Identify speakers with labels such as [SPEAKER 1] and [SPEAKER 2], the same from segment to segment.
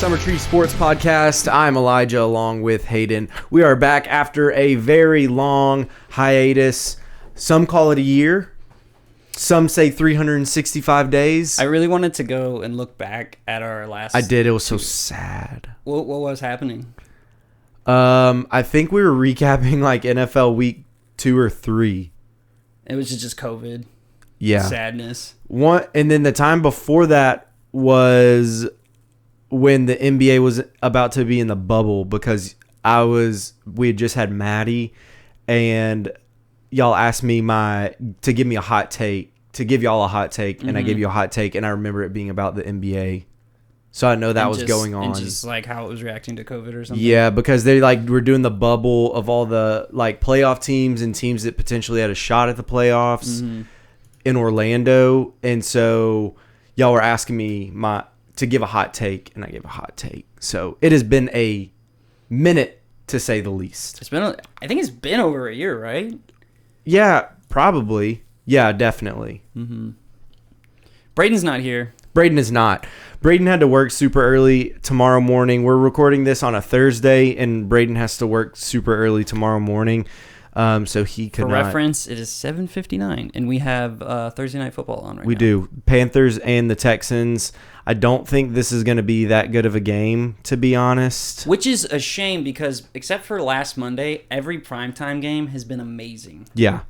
[SPEAKER 1] Summer Tree Sports Podcast. I'm Elijah along with Hayden. We are back after a very long hiatus. Some call it a year. Some say 365 days.
[SPEAKER 2] I really wanted to go and look back at our last...
[SPEAKER 1] I did. It was so sad.
[SPEAKER 2] What was happening?
[SPEAKER 1] I think we were recapping like NFL week 2 or 3.
[SPEAKER 2] It was just COVID.
[SPEAKER 1] Yeah.
[SPEAKER 2] Sadness.
[SPEAKER 1] And then the time before that was when the NBA was about to be in the bubble because we had just had Maddie and y'all asked me to give me a hot take, to give y'all a hot take, and I gave you a hot take, and I remember it being about the NBA. So I know that was going on.
[SPEAKER 2] And just like how it was reacting to COVID or something?
[SPEAKER 1] Yeah, because they were doing the bubble of all the like playoff teams and teams that potentially had a shot at the playoffs in Orlando. And so y'all were asking me to give a hot take, and I gave a hot take. So it has been a minute, to say the least.
[SPEAKER 2] I think it's been over a year, right?
[SPEAKER 1] Yeah, probably. Yeah, definitely.
[SPEAKER 2] Braden's not here.
[SPEAKER 1] Braden is not. Braden had to work super early tomorrow morning. We're recording this on a Thursday, and Braden has to work super early tomorrow morning. So he could not.
[SPEAKER 2] For reference, it is 7:59, and we have Thursday Night Football on right now.
[SPEAKER 1] We do. Panthers and the Texans. I don't think this is going to be that good of a game, to be honest.
[SPEAKER 2] Which is a shame because, except for last Monday, every primetime game has been amazing.
[SPEAKER 1] Yeah.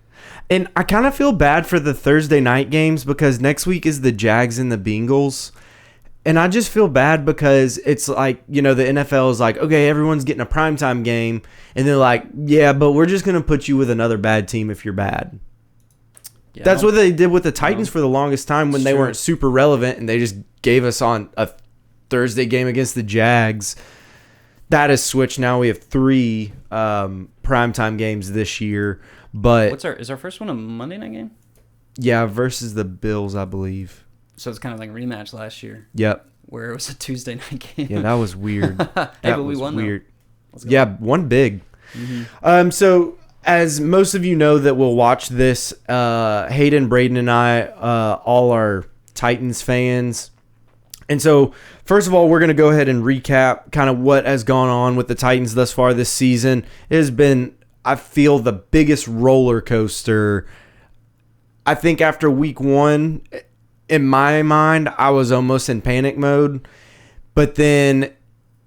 [SPEAKER 1] And I kind of feel bad for the Thursday night games because next week is the Jags and the Bengals. And I just feel bad because it's like, the NFL is like, okay, everyone's getting a primetime game. And they're like, yeah, but we're just going to put you with another bad team if you're bad. Yeah, that's what they did with the Titans for the longest time when they weren't super relevant. And they just gave us on a Thursday game against the Jags. That has switched. Now we have 3 primetime games this year. But
[SPEAKER 2] is our first one a Monday night game?
[SPEAKER 1] Yeah, versus the Bills, I believe.
[SPEAKER 2] So it's kind of like a rematch last year.
[SPEAKER 1] Yep.
[SPEAKER 2] Where it was a Tuesday night game.
[SPEAKER 1] Yeah, that was weird.
[SPEAKER 2] But we won
[SPEAKER 1] weird. Yeah, one big. So as most of you know that will watch this, Hayden, Braden, and I all are Titans fans. And so, first of all, we're going to go ahead and recap kind of what has gone on with the Titans thus far this season. It has been, I feel, the biggest roller coaster. I think after week 1, in my mind, I was almost in panic mode. But then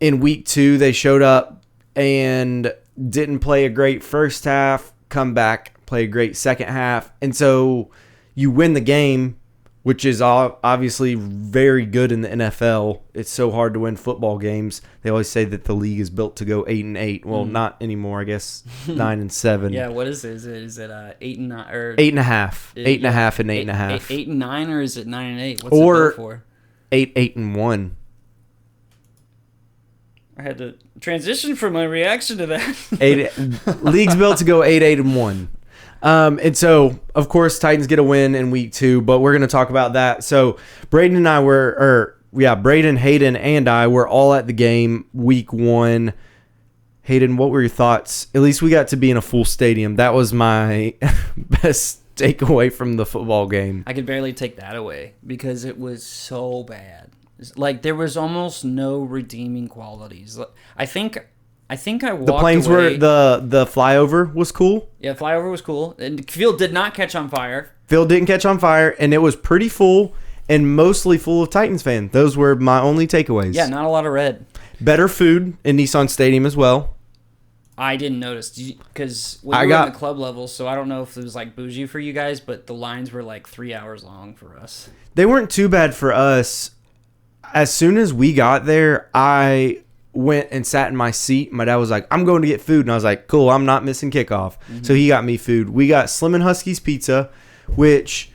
[SPEAKER 1] in week 2, they showed up and didn't play a great first half, come back, play a great second half. And so you win the game, which is obviously very good in the NFL. It's so hard to win football games. They always say that the league is built to go 8-8. Well, not anymore, I guess. 9-7.
[SPEAKER 2] Yeah, what is it? Is it 8 and 9 or
[SPEAKER 1] 8.5? 8.5 and 8.5.
[SPEAKER 2] 8 and 9, or is it 9 and 8? What's
[SPEAKER 1] or
[SPEAKER 2] it for?
[SPEAKER 1] 8 and 1.
[SPEAKER 2] I had to transition from my reaction to that.
[SPEAKER 1] League's built to go 8 and 1. And so, of course, Titans get a win in week 2, but we're going to talk about that. So, Braden, Hayden, and I were all at the game week 1. Hayden, what were your thoughts? At least we got to be in a full stadium. That was my best takeaway from the football game.
[SPEAKER 2] I could barely take that away because it was so bad. Like, there was almost no redeeming qualities. I think I walked
[SPEAKER 1] the planes
[SPEAKER 2] away.
[SPEAKER 1] were the flyover was cool.
[SPEAKER 2] Yeah, flyover was cool. And the field did not catch on fire.
[SPEAKER 1] Field didn't catch on fire, and it was pretty full and mostly full of Titans fans. Those were my only takeaways.
[SPEAKER 2] Yeah, not a lot of red.
[SPEAKER 1] Better food in Nissan Stadium as well.
[SPEAKER 2] I didn't notice because we were in the club level, so I don't know if it was like bougie for you guys, but the lines were like 3 hours long for us.
[SPEAKER 1] They weren't too bad for us. As soon as we got there, I went and sat in my seat. My dad was like, I'm going to get food. And I was like, cool, I'm not missing kickoff. So he got me food. We got Slim and Husky's pizza, which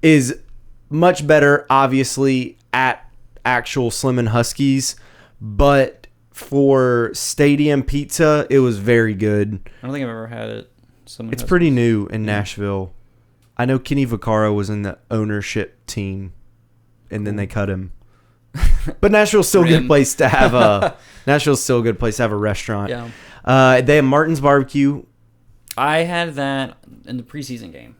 [SPEAKER 1] is much better, obviously, at actual Slim and Husky's. But for stadium pizza, it was very good.
[SPEAKER 2] I don't think I've ever had it.
[SPEAKER 1] It's pretty new in Nashville. I know Kenny Vaccaro was in the ownership team, and then they cut him. But Nashville's still a good place to have a restaurant.
[SPEAKER 2] Yeah.
[SPEAKER 1] They have Martin's Barbecue.
[SPEAKER 2] I had that in the preseason game.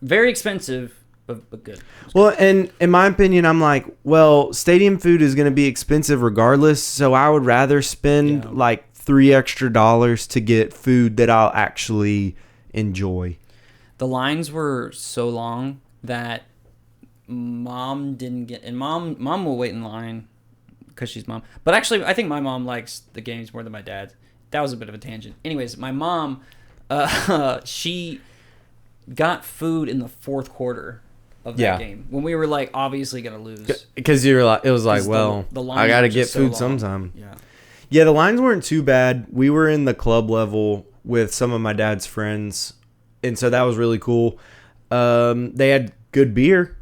[SPEAKER 2] Very expensive, but good.
[SPEAKER 1] Well, and in my opinion, I'm like, well, stadium food is going to be expensive regardless, so I would rather spend like $3 extra to get food that I'll actually enjoy.
[SPEAKER 2] The lines were so long that mom didn't get, and mom will wait in line because she's mom. But actually, I think my mom likes the games more than my dad. That was a bit of a tangent. Anyways, my mom, she got food in the fourth quarter of that game when we were like obviously gonna lose.
[SPEAKER 1] Because you were like, it was like, well,
[SPEAKER 2] the
[SPEAKER 1] I got to get food sometime. Yeah, the lines weren't too bad. We were in the club level with some of my dad's friends, and so that was really cool. They had good beer.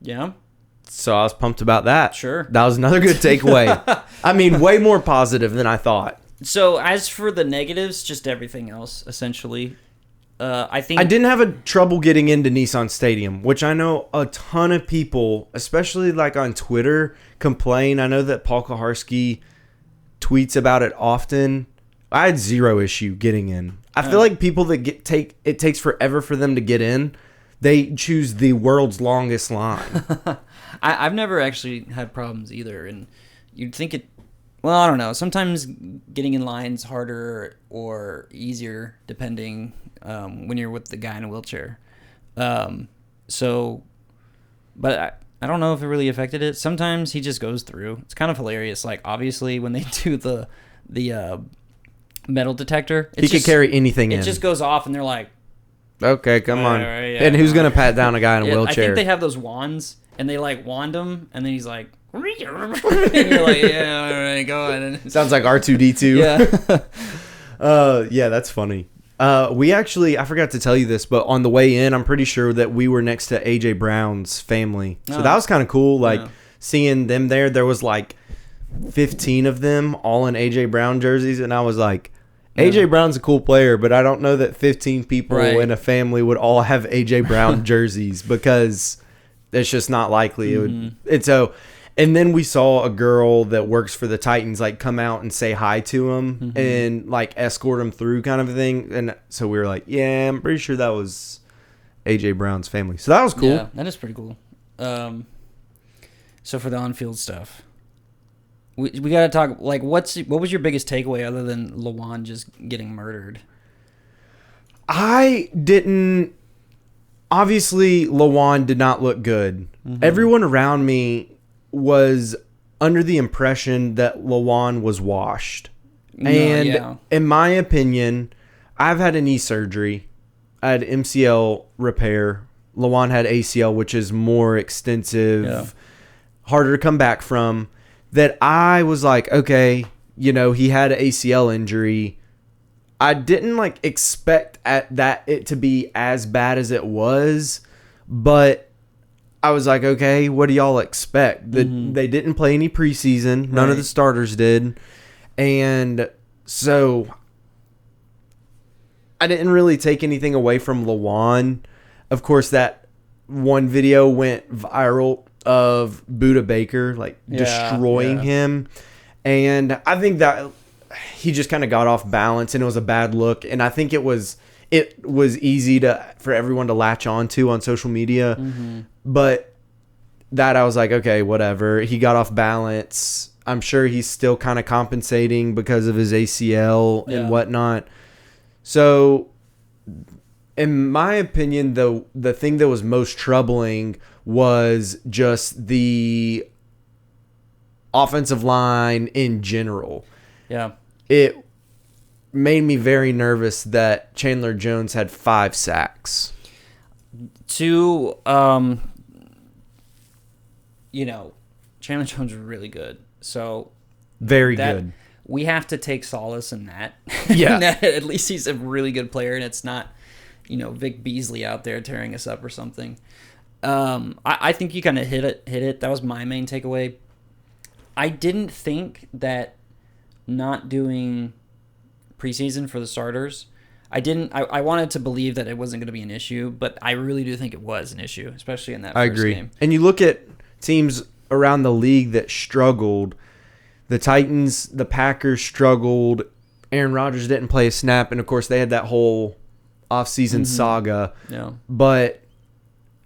[SPEAKER 2] Yeah.
[SPEAKER 1] So I was pumped about that.
[SPEAKER 2] Sure.
[SPEAKER 1] That was another good takeaway. I mean, way more positive than I thought.
[SPEAKER 2] So as for the negatives, just everything else, essentially. I think
[SPEAKER 1] I didn't have a trouble getting into Nissan Stadium, which I know a ton of people, especially like on Twitter, complain. I know that Paul Kaharski tweets about it often. I had zero issue getting in. I feel like people that it takes forever for them to get in. They choose the world's longest line.
[SPEAKER 2] I've never actually had problems either, and you'd think it. Well, I don't know. Sometimes getting in line's harder or easier depending when you're with the guy in a wheelchair. But I don't know if it really affected it. Sometimes he just goes through. It's kind of hilarious. Like obviously when they do the metal detector,
[SPEAKER 1] he could carry anything in.
[SPEAKER 2] It just goes off, and they're like,
[SPEAKER 1] "Okay, come on." Yeah, and who's gonna pat down a guy in a wheelchair?
[SPEAKER 2] I think they have those wands, and they like wand him, and then he's like. And you're like, yeah, all right, go on.
[SPEAKER 1] Sounds like R2D2.
[SPEAKER 2] Yeah.
[SPEAKER 1] Yeah, that's funny. We actually, I forgot to tell you this, but on the way in, I'm pretty sure that we were next to AJ Brown's family. So that was kind of cool. Like seeing them there. There was like 15 of them all in AJ Brown jerseys. And I was like, AJ Brown's a cool player, but I don't know that 15 people in a family would all have AJ Brown jerseys because it's just not likely. It would. And so, and then we saw a girl that works for the Titans like come out and say hi to him and like escort him through kind of a thing. And so we were like, yeah, I'm pretty sure that was AJ Brown's family. So that was cool.
[SPEAKER 2] Yeah, that is pretty cool. So for the on-field stuff, we got to talk like what was your biggest takeaway other than Lawan just getting murdered?
[SPEAKER 1] Obviously Lawan did not look good. Everyone around me was under the impression that Lawan was washed. And in my opinion, I've had a knee surgery. I had MCL repair. Lawan had ACL, which is more extensive, harder to come back from. That I was like, okay, he had an ACL injury. I didn't like expect it to be as bad as it was, but I was like, okay, what do y'all expect? They didn't play any preseason. None of the starters did. And so I didn't really take anything away from Lawan. Of course, that one video went viral of Buda Baker, like destroying him. And I think that he just kind of got off balance and it was a bad look. And I think it was easy for everyone to latch onto on social media. But that I was like, okay, whatever. He got off balance. I'm sure he's still kind of compensating because of his ACL and whatnot. So, in my opinion, the thing that was most troubling was just the offensive line in general.
[SPEAKER 2] Yeah.
[SPEAKER 1] It made me very nervous that Chandler Jones had 5 sacks.
[SPEAKER 2] Chandler Jones is really good. So
[SPEAKER 1] very good.
[SPEAKER 2] We have to take solace in that.
[SPEAKER 1] Yeah.
[SPEAKER 2] At least he's a really good player, and it's not, Vic Beasley out there tearing us up or something. I think you kind of hit it. That was my main takeaway. I didn't think that not doing preseason for the starters, I wanted to believe that it wasn't going to be an issue, but I really do think it was an issue, especially in that first game.
[SPEAKER 1] And you look at teams around the league that struggled. The Titans, the Packers struggled. Aaron Rodgers didn't play a snap, and of course they had that whole offseason saga.
[SPEAKER 2] Yeah.
[SPEAKER 1] But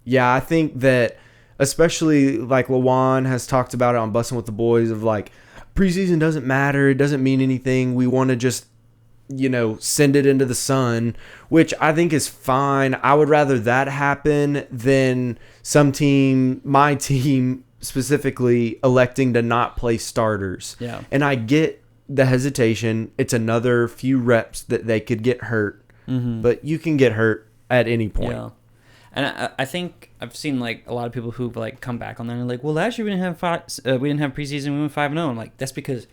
[SPEAKER 1] Yeah, I think that especially like Lawan has talked about it on Bussin' with the Boys of like preseason doesn't matter. It doesn't mean anything. We want to just, send it into the sun, which I think is fine. I would rather that happen than my team specifically, electing to not play starters.
[SPEAKER 2] Yeah.
[SPEAKER 1] And I get the hesitation. It's another few reps that they could get hurt, but you can get hurt at any point.
[SPEAKER 2] Yeah. And I think I've seen like a lot of people who've like come back on that and like, well, last year we didn't have preseason. We went 5-0. I'm like, that's because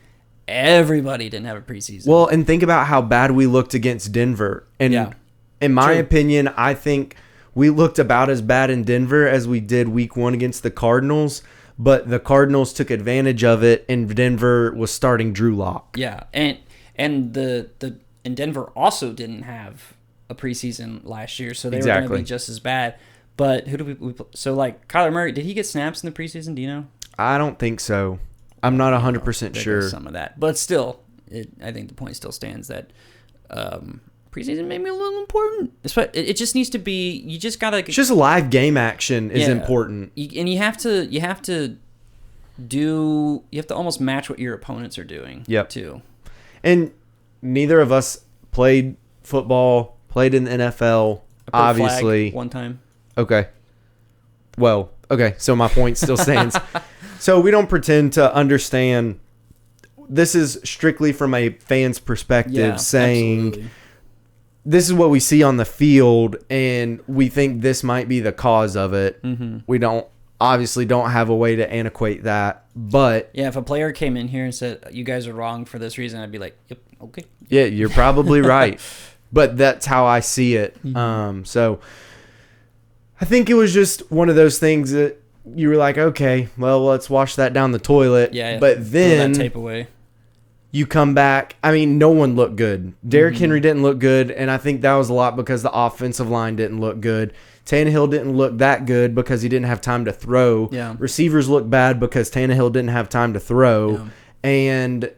[SPEAKER 2] everybody didn't have a preseason.
[SPEAKER 1] Well, and think about how bad we looked against Denver. And in my opinion, I think we looked about as bad in Denver as we did week 1 against the Cardinals. But the Cardinals took advantage of it, and Denver was starting Drew Lock.
[SPEAKER 2] Yeah, and Denver also didn't have a preseason last year, so they were going to be just as bad. But who do we so like Kyler Murray? Did he get snaps in the preseason? Do you know?
[SPEAKER 1] I don't think so. I'm not 100% sure.
[SPEAKER 2] Some of that, but still, I think the point still stands that preseason may be a little important. It just needs to be. You just gotta.
[SPEAKER 1] It's just live game action is important,
[SPEAKER 2] and you have to almost match what your opponents are doing.
[SPEAKER 1] Yep.
[SPEAKER 2] Too.
[SPEAKER 1] And neither of us played football, played in the NFL. Obviously,
[SPEAKER 2] one time.
[SPEAKER 1] Okay. Well, okay. So my point still stands. So we don't pretend to understand. This is strictly from a fan's perspective, saying.
[SPEAKER 2] Absolutely.
[SPEAKER 1] This is what we see on the field, and we think this might be the cause of it. Mm-hmm. We don't have a way to antiquate that, but
[SPEAKER 2] yeah, if a player came in here and said you guys are wrong for this reason, I'd be like, yep, okay.
[SPEAKER 1] Yeah, you're probably right, but that's how I see it.
[SPEAKER 2] Mm-hmm.
[SPEAKER 1] So I think it was just one of those things that you were like, okay, well, let's wash that down the toilet.
[SPEAKER 2] Yeah,
[SPEAKER 1] but then
[SPEAKER 2] throw that tape away.
[SPEAKER 1] You come back. I mean, no one looked good. Derrick Henry didn't look good, and I think that was a lot because the offensive line didn't look good. Tannehill didn't look that good because he didn't have time to throw.
[SPEAKER 2] Yeah.
[SPEAKER 1] Receivers looked bad because Tannehill didn't have time to throw.
[SPEAKER 2] Yeah.
[SPEAKER 1] And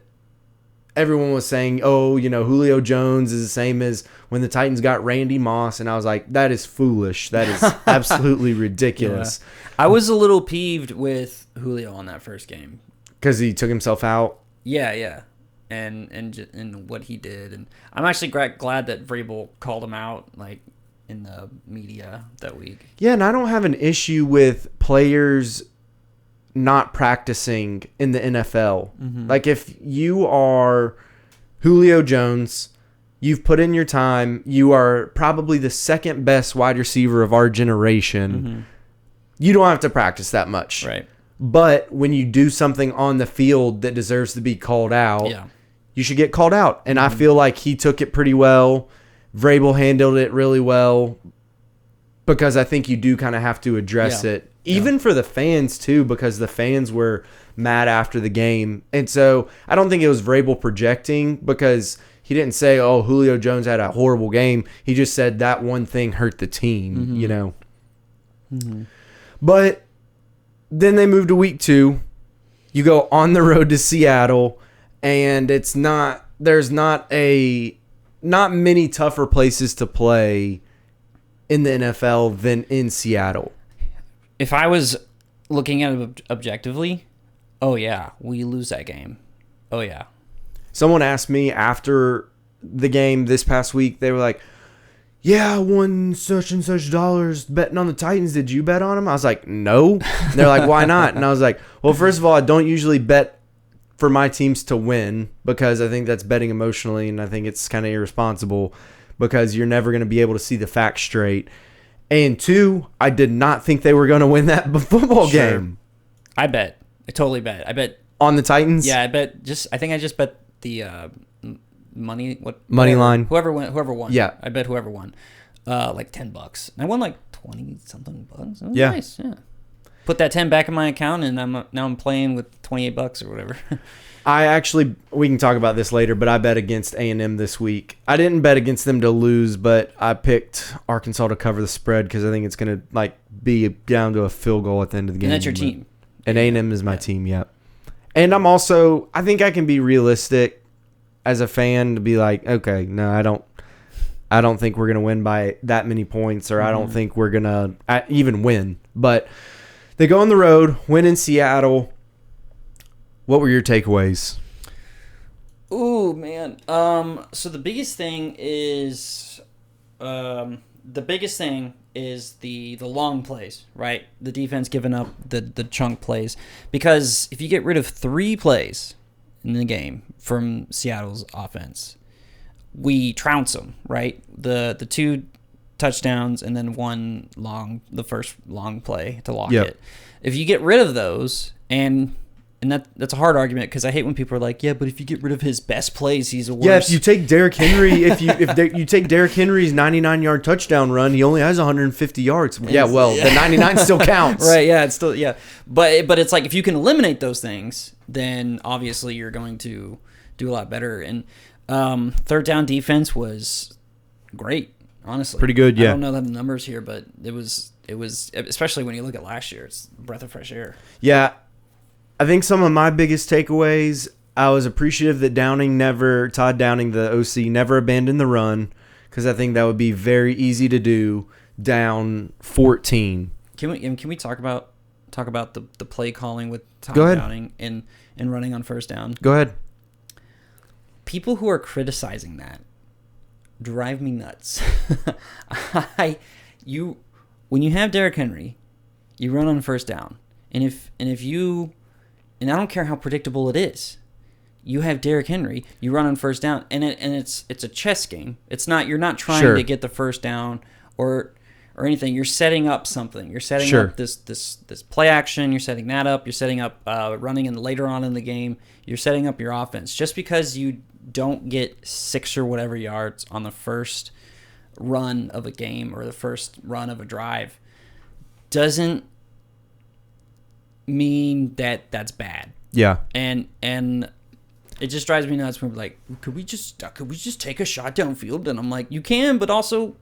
[SPEAKER 1] everyone was saying, Julio Jones is the same as when the Titans got Randy Moss. And I was like, that is foolish. That is absolutely ridiculous.
[SPEAKER 2] Yeah. I was a little peeved with Julio on that first game.
[SPEAKER 1] Because he took himself out?
[SPEAKER 2] Yeah. And what he did, and I'm actually glad that Vrabel called him out, like in the media that week.
[SPEAKER 1] Yeah, and I don't have an issue with players not practicing in the NFL. Mm-hmm. Like if you are Julio Jones, you've put in your time, you are probably the second best wide receiver of our generation. Mm-hmm. You don't have to practice that much,
[SPEAKER 2] right?
[SPEAKER 1] But when you do something on the field that deserves to be called out.
[SPEAKER 2] Yeah. You
[SPEAKER 1] should get called out. And I feel like he took it pretty well. Vrabel handled it really well because I think you do kind of have to address it. Even for the fans, too, because the fans were mad after the game. And so I don't think it was Vrabel projecting because he didn't say, Julio Jones had a horrible game. He just said that one thing hurt the team, Mm-hmm. But then they moved to week 2. You go on the road to Seattle. And there's not many tougher places to play in the NFL than in Seattle.
[SPEAKER 2] If I was looking at it objectively, we lose that game. Oh, yeah.
[SPEAKER 1] Someone asked me after the game this past week, they were like, yeah, I won such and such dollars betting on the Titans. Did you bet on them? I was like, no. And they're like, why not? And I was like, well, first of all, I don't usually bet for my teams to win because I think that's betting emotionally, and I think it's kind of irresponsible because you're never going to be able to see the facts straight. And 2, I did not think they were going to win that football game.
[SPEAKER 2] I bet. I totally bet. I bet
[SPEAKER 1] on the Titans.
[SPEAKER 2] Yeah, I bet. I think I just bet the money
[SPEAKER 1] line.
[SPEAKER 2] Whoever won.
[SPEAKER 1] Yeah,
[SPEAKER 2] I bet whoever won. Like $10. I won like 20 something bucks. That was nice. Yeah. Put that 10 back in my account, and I'm playing with $28 or whatever.
[SPEAKER 1] We can talk about this later, but I bet against A&M this week. I didn't bet against them to lose, but I picked Arkansas to cover the spread because I think it's going to be down to a field goal at the end of the game.
[SPEAKER 2] And that's your team.
[SPEAKER 1] And A&M is my team, yep. And I think I can be realistic as a fan to be like, okay, no, I don't I don't think we're going to win by that many points, or I don't think we're going to even win. But they go on the road, win in Seattle. What were your takeaways?
[SPEAKER 2] Ooh, man. So the biggest thing is the long plays, right? The defense giving up the chunk plays. Because if you get rid of 3 plays in the game from Seattle's offense, we trounce them, right? The 2 touchdowns and then the first long play to lock it. If you get rid of those, and that's a hard argument, because I hate when people are like, yeah, but if you get rid of his best plays, he's a worse.
[SPEAKER 1] Yeah, if you take Derrick Henry, if you take Derrick Henry's 99-yard touchdown run, he only has 150 yards. Yeah, well, the 99 still counts.
[SPEAKER 2] Right, yeah, it's still, yeah. But it's like, if you can eliminate those things, then obviously you're going to do a lot better. And third down defense was great, honestly.
[SPEAKER 1] Pretty good, yeah.
[SPEAKER 2] I don't know the numbers here, but it was, especially when you look at last year, it's a breath of fresh air.
[SPEAKER 1] Yeah. I think some of my biggest takeaways, I was appreciative that Todd Downing, the OC, never abandoned the run, because I think that would be very easy to do down 14.
[SPEAKER 2] Can we talk about the play calling with Todd Downing and running on first down?
[SPEAKER 1] Go ahead.
[SPEAKER 2] People who are criticizing that drive me nuts. When you have Derrick Henry, you run on first down, and if you, and I don't care how predictable it is, you have Derrick Henry, you run on first down, and it's a chess game. It's not, you're not trying to get the first down or anything. You're setting up something. You're setting up this play action. You're setting that up. You're setting up running in later on in the game. You're setting up your offense. Just because you don't get 6 or whatever yards on the first run of a game or the first run of a drive doesn't mean that that's bad.
[SPEAKER 1] Yeah.
[SPEAKER 2] And it just drives me nuts when we're like, could we just take a shot downfield? And I'm like, you can, but also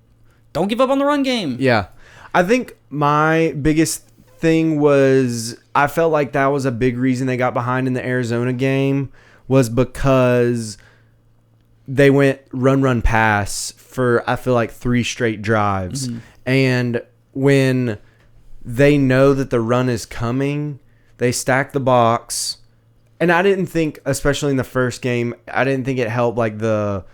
[SPEAKER 2] don't give up on the run game.
[SPEAKER 1] Yeah. I think my biggest thing was, I felt like that was a big reason they got behind in the Arizona game, was because they went run pass for, I feel like, 3 straight drives. Mm-hmm. And when they know that the run is coming, they stack the box. And I didn't think, especially in the first game, I didn't think it helped like the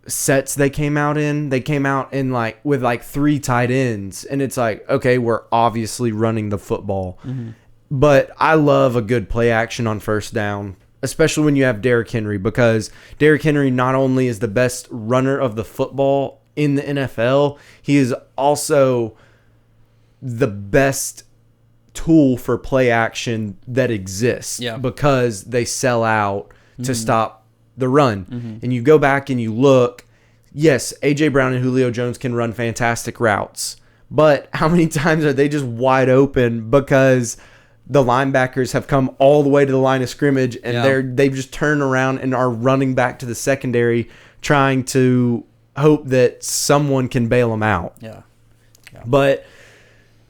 [SPEAKER 1] sets they came out in. They came out in with 3 tight ends, and it's like, okay, we're obviously running the football. Mm-hmm. But I love a good play action on first down, especially when you have Derrick Henry, because Derrick Henry not only is the best runner of the football in the NFL, he is also the best tool for play action that exists, because they sell out to stop the run. Mm-hmm. And you go back and you look, yes, A.J. Brown and Julio Jones can run fantastic routes, but how many times are they just wide open because the linebackers have come all the way to the line of scrimmage, and they've just turned around and are running back to the secondary trying to hope that someone can bail them out. Yeah. But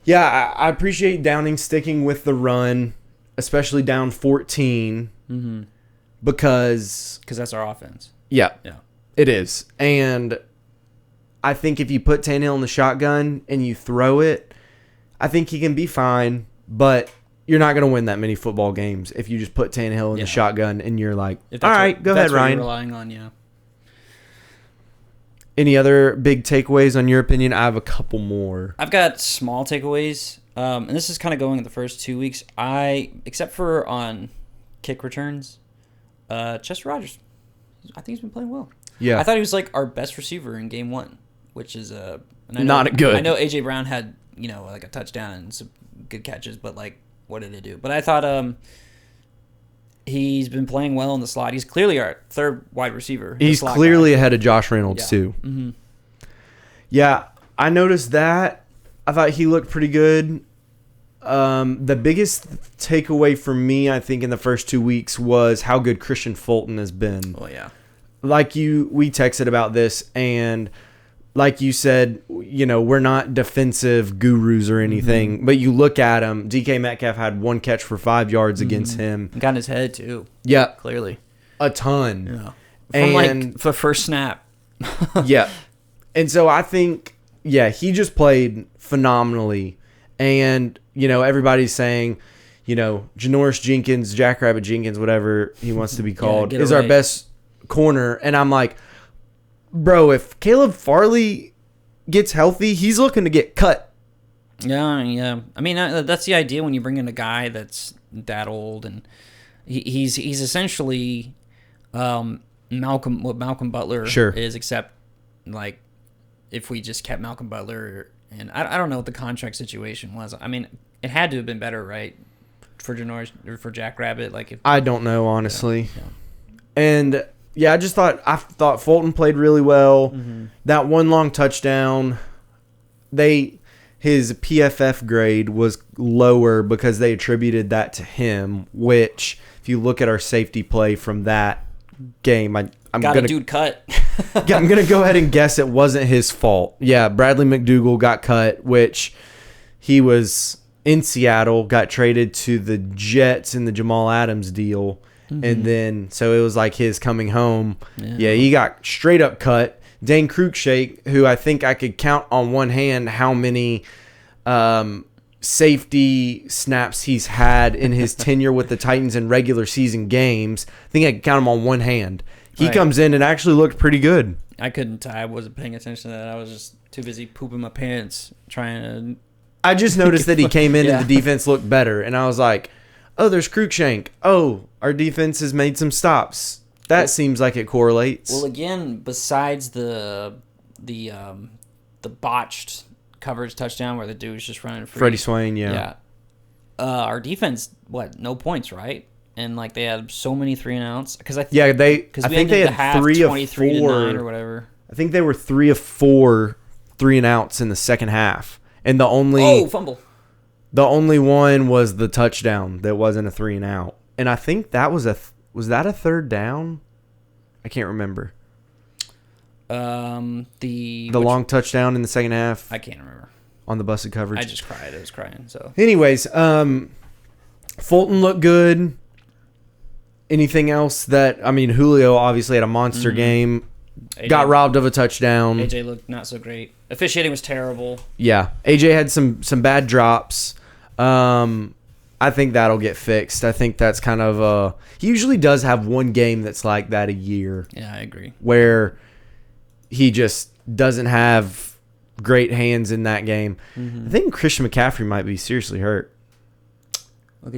[SPEAKER 1] yeah, I appreciate Downing sticking with the run, especially down 14, because
[SPEAKER 2] that's our offense.
[SPEAKER 1] Yeah, it is. And I think if you put Tannehill in the shotgun and you throw it, I think he can be fine, but you're not going to win that many football games if you just put Tannehill in the shotgun and you're like, all right, go ahead, Ryan.
[SPEAKER 2] You're relying on,
[SPEAKER 1] Any other big takeaways on your opinion? I have a couple more.
[SPEAKER 2] I've got small takeaways, and this is kind of going in the first 2 weeks. Except for on kick returns, Chester Rogers, I think he's been playing well.
[SPEAKER 1] Yeah,
[SPEAKER 2] I thought he was like our best receiver in game 1, which is
[SPEAKER 1] not good.
[SPEAKER 2] I know A.J. Brown had like a touchdown and some good catches, but like, what did it do? But I thought he's been playing well in the slot. He's clearly our third wide receiver.
[SPEAKER 1] He's clearly ahead of Josh Reynolds, too. Mm-hmm. Yeah, I noticed that. I thought he looked pretty good. The biggest takeaway for me, I think, in the first 2 weeks was how good Christian Fulton has been.
[SPEAKER 2] Oh, yeah.
[SPEAKER 1] We texted about this, and like you said, we're not defensive gurus or anything, but you look at him. DK Metcalf had 1 catch for 5 yards against him.
[SPEAKER 2] Got in his head, too.
[SPEAKER 1] Yeah.
[SPEAKER 2] Clearly.
[SPEAKER 1] A ton.
[SPEAKER 2] Yeah. From the first snap.
[SPEAKER 1] Yeah. And so I think, he just played phenomenally. And, everybody's saying, Janoris Jenkins, Jackrabbit Jenkins, whatever he wants to be called, is our best corner. And I'm like, bro, if Caleb Farley gets healthy, he's looking to get cut.
[SPEAKER 2] Yeah. I mean, that's the idea when you bring in a guy that's that old, and he's essentially Malcolm Butler is, except like if we just kept Malcolm Butler, and I don't know what the contract situation was. I mean, it had to have been better, right, for Janoris or for Jackrabbit? Like, if
[SPEAKER 1] I don't know, honestly. And I just thought Fulton played really well. Mm-hmm. That one long touchdown, his PFF grade was lower because they attributed that to him, which if you look at our safety play from that game, I'm gonna
[SPEAKER 2] dude cut.
[SPEAKER 1] I'm gonna go ahead and guess it wasn't his fault. Yeah, Bradley McDougall got cut, which he was in Seattle, got traded to the Jets in the Jamal Adams deal. Mm-hmm. And then, so it was like his coming home. Yeah, he got straight up cut. Dane Cruikshank, who I think I could count on one hand how many safety snaps he's had in his tenure with the Titans in regular season games. I think I could count him on one hand. He comes in and actually looked pretty good.
[SPEAKER 2] I wasn't paying attention to that. I was just too busy pooping my pants trying to.
[SPEAKER 1] I just noticed that he came in and the defense looked better. And I was like, oh, there's Cruikshank. Oh, our defense has made some stops. That seems like it correlates.
[SPEAKER 2] Well, again, besides the botched coverage touchdown where the dude was just running free.
[SPEAKER 1] Freddie Swain, yeah.
[SPEAKER 2] Our defense, no points, right? And like they had so many 3-and-outs
[SPEAKER 1] I think they had 3 of 4
[SPEAKER 2] to 9 or whatever.
[SPEAKER 1] I think they were 3 of 4 3-and-outs in the second half, and
[SPEAKER 2] fumble.
[SPEAKER 1] The only one was the touchdown that wasn't a 3-and-out, and I think that was that a third down? I can't remember.
[SPEAKER 2] The
[SPEAKER 1] long touchdown in the second half.
[SPEAKER 2] I can't remember.
[SPEAKER 1] On the busted coverage.
[SPEAKER 2] I just cried. I was crying. So,
[SPEAKER 1] anyways, Fulton looked good. Anything else Julio obviously had a monster game. AJ, got robbed of a touchdown.
[SPEAKER 2] AJ looked not so great. Officiating was terrible.
[SPEAKER 1] Yeah, AJ had some bad drops. I think that'll get fixed. I think that's kind of he usually does have one game that's like that a year.
[SPEAKER 2] Yeah, I agree.
[SPEAKER 1] Where he just doesn't have great hands in that game. Mm-hmm. I think Christian McCaffrey might be seriously hurt.
[SPEAKER 2] Look,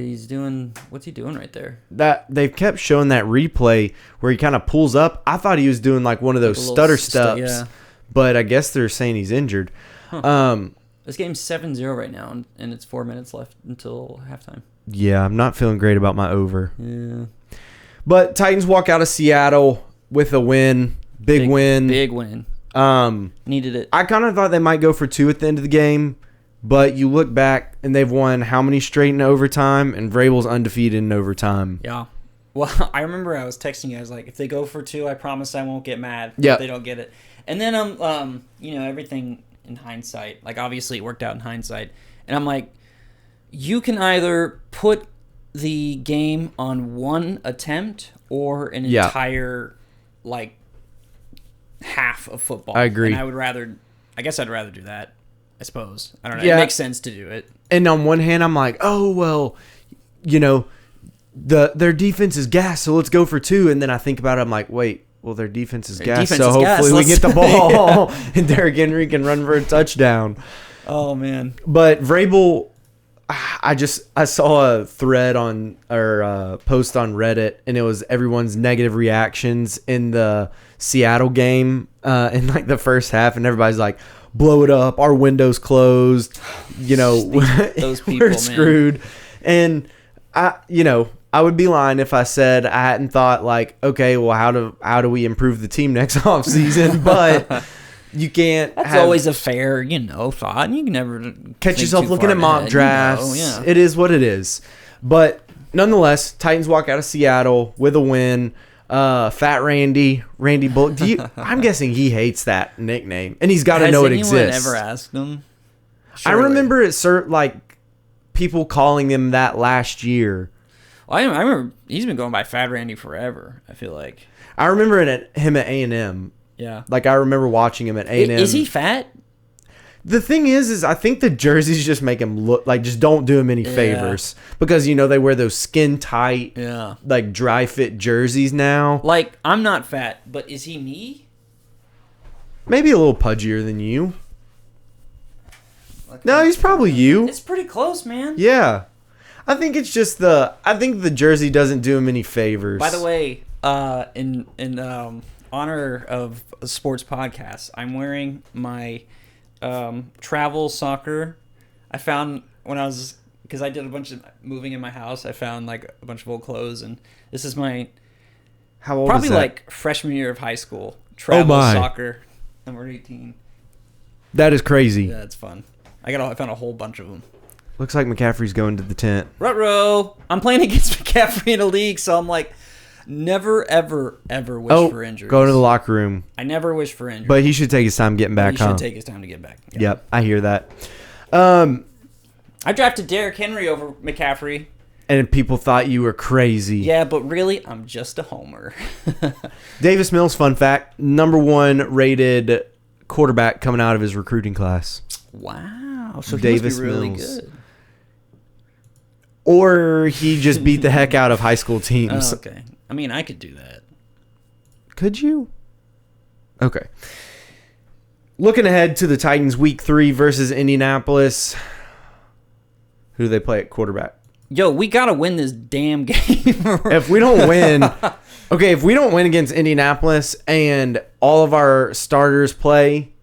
[SPEAKER 2] what's he doing right there?
[SPEAKER 1] That they've kept showing that replay where he kind of pulls up. I thought he was doing like one of those stutter steps, but I guess they're saying he's injured.
[SPEAKER 2] Huh. This game's 7-0 right now, and it's 4 minutes left until halftime.
[SPEAKER 1] Yeah, I'm not feeling great about my over.
[SPEAKER 2] Yeah.
[SPEAKER 1] But Titans walk out of Seattle with a win. Big win.
[SPEAKER 2] Big win. Needed it.
[SPEAKER 1] I kind of thought they might go for 2 at the end of the game, but you look back and they've won how many straight in overtime, and Vrabel's undefeated in overtime.
[SPEAKER 2] Yeah. Well, I remember I was texting you. I was like, if they go for 2, I promise I won't get mad if they don't get it. And then, everything in hindsight, like obviously it worked out in hindsight. And I'm like, you can either put the game on one attempt or an entire, like, half of football.
[SPEAKER 1] I agree.
[SPEAKER 2] And I guess I'd rather do that, I suppose. I don't know. Yeah. It makes sense to do it.
[SPEAKER 1] And on one hand, I'm like, oh, well, their defense is gas, so let's go for 2. And then I think about it, I'm like, wait, well, their defense is gas, so hopefully we get the ball and Derrick Henry can run for a touchdown.
[SPEAKER 2] Oh, man.
[SPEAKER 1] But Vrabel, I saw a thread or post on Reddit, and it was everyone's negative reactions in the Seattle game in like the first half, and everybody's like, blow it up, our window's closed,
[SPEAKER 2] those people,
[SPEAKER 1] we're screwed. Man. And I would be lying if I said I hadn't thought like, okay, well, how do we improve the team next offseason? But you can't.
[SPEAKER 2] That's always a fair, thought. You can never
[SPEAKER 1] catch yourself looking at mock drafts. Yeah. It is what it is. But nonetheless, Titans walk out of Seattle with a win. Fat Randy Bullock. I'm guessing he hates that nickname, and he's got to know it exists.
[SPEAKER 2] Has anyone ever asked him?
[SPEAKER 1] Surely. I remember it, like people calling him that last year.
[SPEAKER 2] Well, I remember he's been going by Fat Randy forever, I feel like.
[SPEAKER 1] I remember him at A&M.
[SPEAKER 2] Yeah.
[SPEAKER 1] Like, I remember watching him at A&M.
[SPEAKER 2] Is he fat?
[SPEAKER 1] The thing is I think the jerseys just make him look like, just don't do him any favors, because they wear those skin tight, like dry fit jerseys now.
[SPEAKER 2] Like, I'm not fat, but is he me?
[SPEAKER 1] Maybe a little pudgier than you. No, he's probably you.
[SPEAKER 2] It's pretty close, man.
[SPEAKER 1] Yeah, I think it's just I think the jersey doesn't do him any favors.
[SPEAKER 2] By the way, in honor of a sports podcast, I'm wearing my travel soccer. I found because I did a bunch of moving in my house, I found like a bunch of old clothes, and this is my
[SPEAKER 1] how old
[SPEAKER 2] probably
[SPEAKER 1] is that?
[SPEAKER 2] like freshman year of high school travel soccer, number 18.
[SPEAKER 1] That is crazy.
[SPEAKER 2] Yeah, it's fun. I found a whole bunch of them.
[SPEAKER 1] Looks like McCaffrey's going to the tent.
[SPEAKER 2] Ruh-roh. I'm playing against McCaffrey in a league, so I'm like, never, ever, ever wish for injuries.
[SPEAKER 1] Go to the locker room.
[SPEAKER 2] I never wish for injuries.
[SPEAKER 1] But he should take his time getting back,
[SPEAKER 2] He should take his time to get back. Yeah.
[SPEAKER 1] Yep, I hear that.
[SPEAKER 2] I drafted Derrick Henry over McCaffrey.
[SPEAKER 1] And people thought you were crazy.
[SPEAKER 2] Yeah, but really, I'm just a homer.
[SPEAKER 1] Davis Mills, fun fact, number 1 rated quarterback coming out of his recruiting class.
[SPEAKER 2] Wow. So he
[SPEAKER 1] Davis
[SPEAKER 2] must be really
[SPEAKER 1] Mills.
[SPEAKER 2] good.
[SPEAKER 1] Or he just beat the heck out of high school teams.
[SPEAKER 2] Oh, okay. I mean, I could do that.
[SPEAKER 1] Could you? Okay. Looking ahead to the Titans week 3 versus Indianapolis. Who do they play at quarterback?
[SPEAKER 2] Yo, we got to win this damn game.
[SPEAKER 1] If we don't win... Okay, if we don't win against Indianapolis and all of our starters play,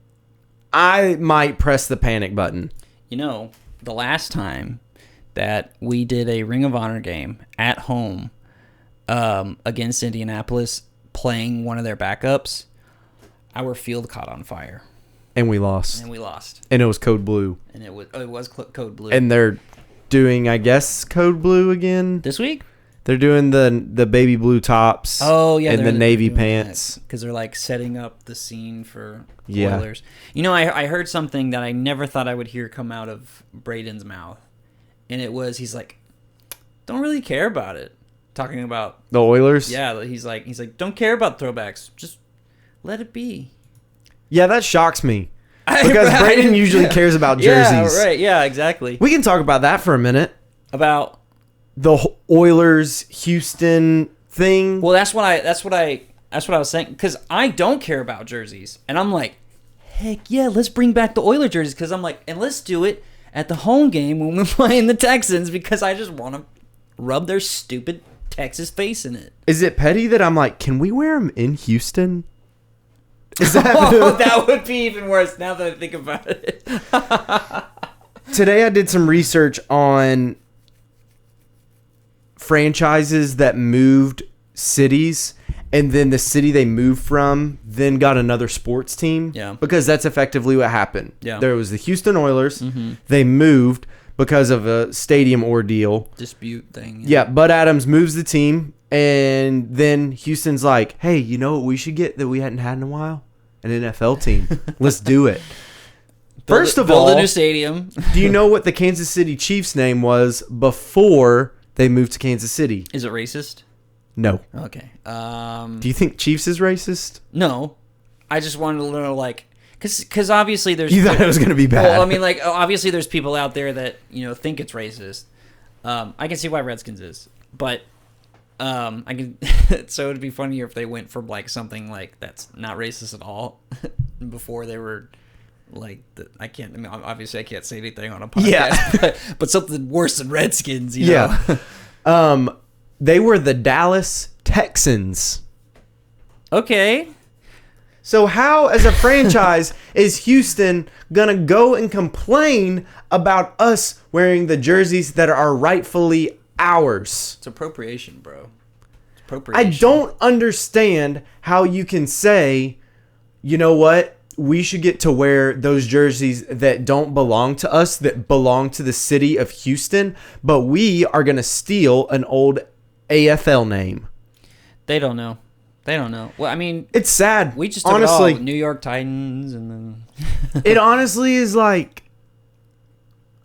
[SPEAKER 1] I might press the panic button.
[SPEAKER 2] You know, the last time that we did a Ring of Honor game at home against Indianapolis, playing one of their backups, our field caught on fire.
[SPEAKER 1] And we lost. And it was Code Blue.
[SPEAKER 2] And it was Code Blue.
[SPEAKER 1] And they're doing, I guess, Code Blue again.
[SPEAKER 2] This week?
[SPEAKER 1] They're doing the baby blue tops.
[SPEAKER 2] Oh, yeah.
[SPEAKER 1] And the navy pants.
[SPEAKER 2] Because they're like setting up the scene for Oilers. You know, I heard something that I never thought I would hear come out of Braden's mouth. And it was, he's like, don't really care about it. Talking about
[SPEAKER 1] the Oilers?
[SPEAKER 2] Yeah, he's like, don't care about throwbacks. Just let it be.
[SPEAKER 1] Yeah, that shocks me. Because Braden usually cares about jerseys.
[SPEAKER 2] Yeah, right. Yeah, exactly.
[SPEAKER 1] We can talk about that for a minute.
[SPEAKER 2] About
[SPEAKER 1] the Oilers Houston thing.
[SPEAKER 2] Well, that's what I was saying, because I don't care about jerseys, and I'm like, heck yeah, let's bring back the Oilers jerseys, because I'm like, and let's do it at the home game when we're playing the Texans, because I just want to rub their stupid Texas face in it.
[SPEAKER 1] Is it petty that I'm like, can we wear them in Houston? Is that
[SPEAKER 2] that would be even worse now that I think about it.
[SPEAKER 1] Today I did some research on franchises that moved cities, and then the city they moved from then got another sports team.
[SPEAKER 2] Yeah.
[SPEAKER 1] Because that's effectively what happened.
[SPEAKER 2] Yeah.
[SPEAKER 1] There was the Houston Oilers.
[SPEAKER 2] Mm-hmm.
[SPEAKER 1] They moved because of a stadium ordeal.
[SPEAKER 2] Dispute thing.
[SPEAKER 1] Yeah. Bud Adams moves the team, and then Houston's like, hey, you know what we should get that we hadn't had in a while? An NFL team. Let's do it.
[SPEAKER 2] Build a new stadium.
[SPEAKER 1] Do you know what the Kansas City Chiefs name was before they moved to Kansas City?
[SPEAKER 2] Is it racist?
[SPEAKER 1] No.
[SPEAKER 2] Okay.
[SPEAKER 1] Do you think Chiefs is racist?
[SPEAKER 2] No. I just wanted to know, like, because obviously there's...
[SPEAKER 1] You thought it was going to be bad.
[SPEAKER 2] Well, I mean, like, obviously there's people out there that, you know, think it's racist. I can see why Redskins is. But I can... So it'd be funnier if they went from, like, something, like, that's not racist at all before they were... Like, obviously I can't say anything on a podcast,
[SPEAKER 1] yeah.
[SPEAKER 2] but something worse than Redskins, you know?
[SPEAKER 1] Yeah. They were the Dallas Texans.
[SPEAKER 2] Okay.
[SPEAKER 1] So how, as a franchise, is Houston going to go and complain about us wearing the jerseys that are rightfully ours?
[SPEAKER 2] It's appropriation, bro. It's appropriation.
[SPEAKER 1] I don't understand how you can say, you know what? We should get to wear those jerseys that don't belong to us, that belong to the city of Houston, but we are going to steal an old AFL name.
[SPEAKER 2] They don't know. Well, I mean...
[SPEAKER 1] It's sad.
[SPEAKER 2] We just took honestly, it all. New York Titans and then...
[SPEAKER 1] It honestly is like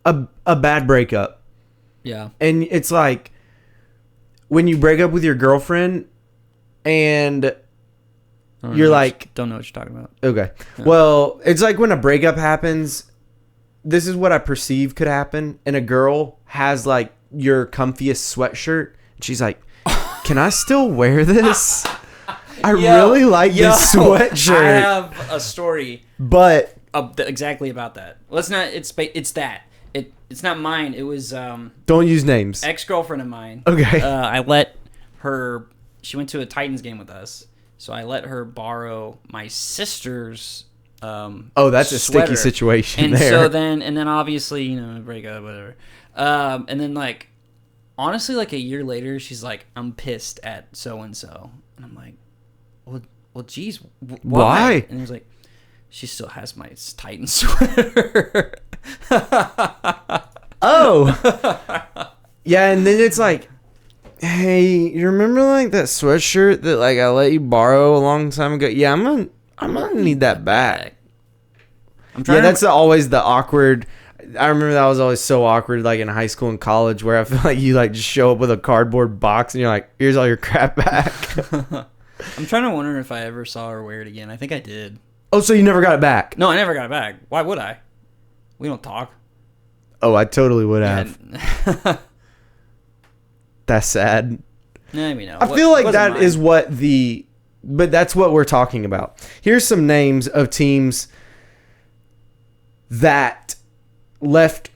[SPEAKER 1] a bad breakup.
[SPEAKER 2] Yeah.
[SPEAKER 1] And it's like when you break up with your girlfriend and you're like...
[SPEAKER 2] Don't know what you're talking about.
[SPEAKER 1] Okay.
[SPEAKER 2] Yeah.
[SPEAKER 1] Well, it's like when a breakup happens, this is what I perceive could happen. And a girl has like your comfiest sweatshirt. And she's like, can I still wear this? I really like this sweatshirt.
[SPEAKER 2] I have a story,
[SPEAKER 1] but
[SPEAKER 2] exactly about that. Well, it's not. It's that. It's not mine. It was
[SPEAKER 1] don't use names.
[SPEAKER 2] Ex-girlfriend of mine.
[SPEAKER 1] Okay.
[SPEAKER 2] I let her. She went to a Titans game with us, so I let her borrow my sister's.
[SPEAKER 1] That's a sticky situation.
[SPEAKER 2] And
[SPEAKER 1] there.
[SPEAKER 2] so then obviously break up, whatever. And then like honestly, like a year later, she's like, I'm pissed at so and so, and I'm like, well, geez,
[SPEAKER 1] why?
[SPEAKER 2] And he was like, she still has my Titan sweater.
[SPEAKER 1] Oh, yeah, and then it's like, hey, you remember like that sweatshirt that like I let you borrow a long time ago? Yeah, I'm gonna need that back. That's always the awkward. I remember that was always so awkward, like in high school and college, where I feel like you like just show up with a cardboard box and you're like, here's all your crap back.
[SPEAKER 2] I'm trying to wonder if I ever saw her wear it again. I think I did.
[SPEAKER 1] Oh, so you never got it back?
[SPEAKER 2] No, I never got it back. Why would I? We don't talk.
[SPEAKER 1] Oh, I totally would have. That's sad.
[SPEAKER 2] Maybe no.
[SPEAKER 1] I feel like that is but that's what we're talking about. Here's some names of teams that left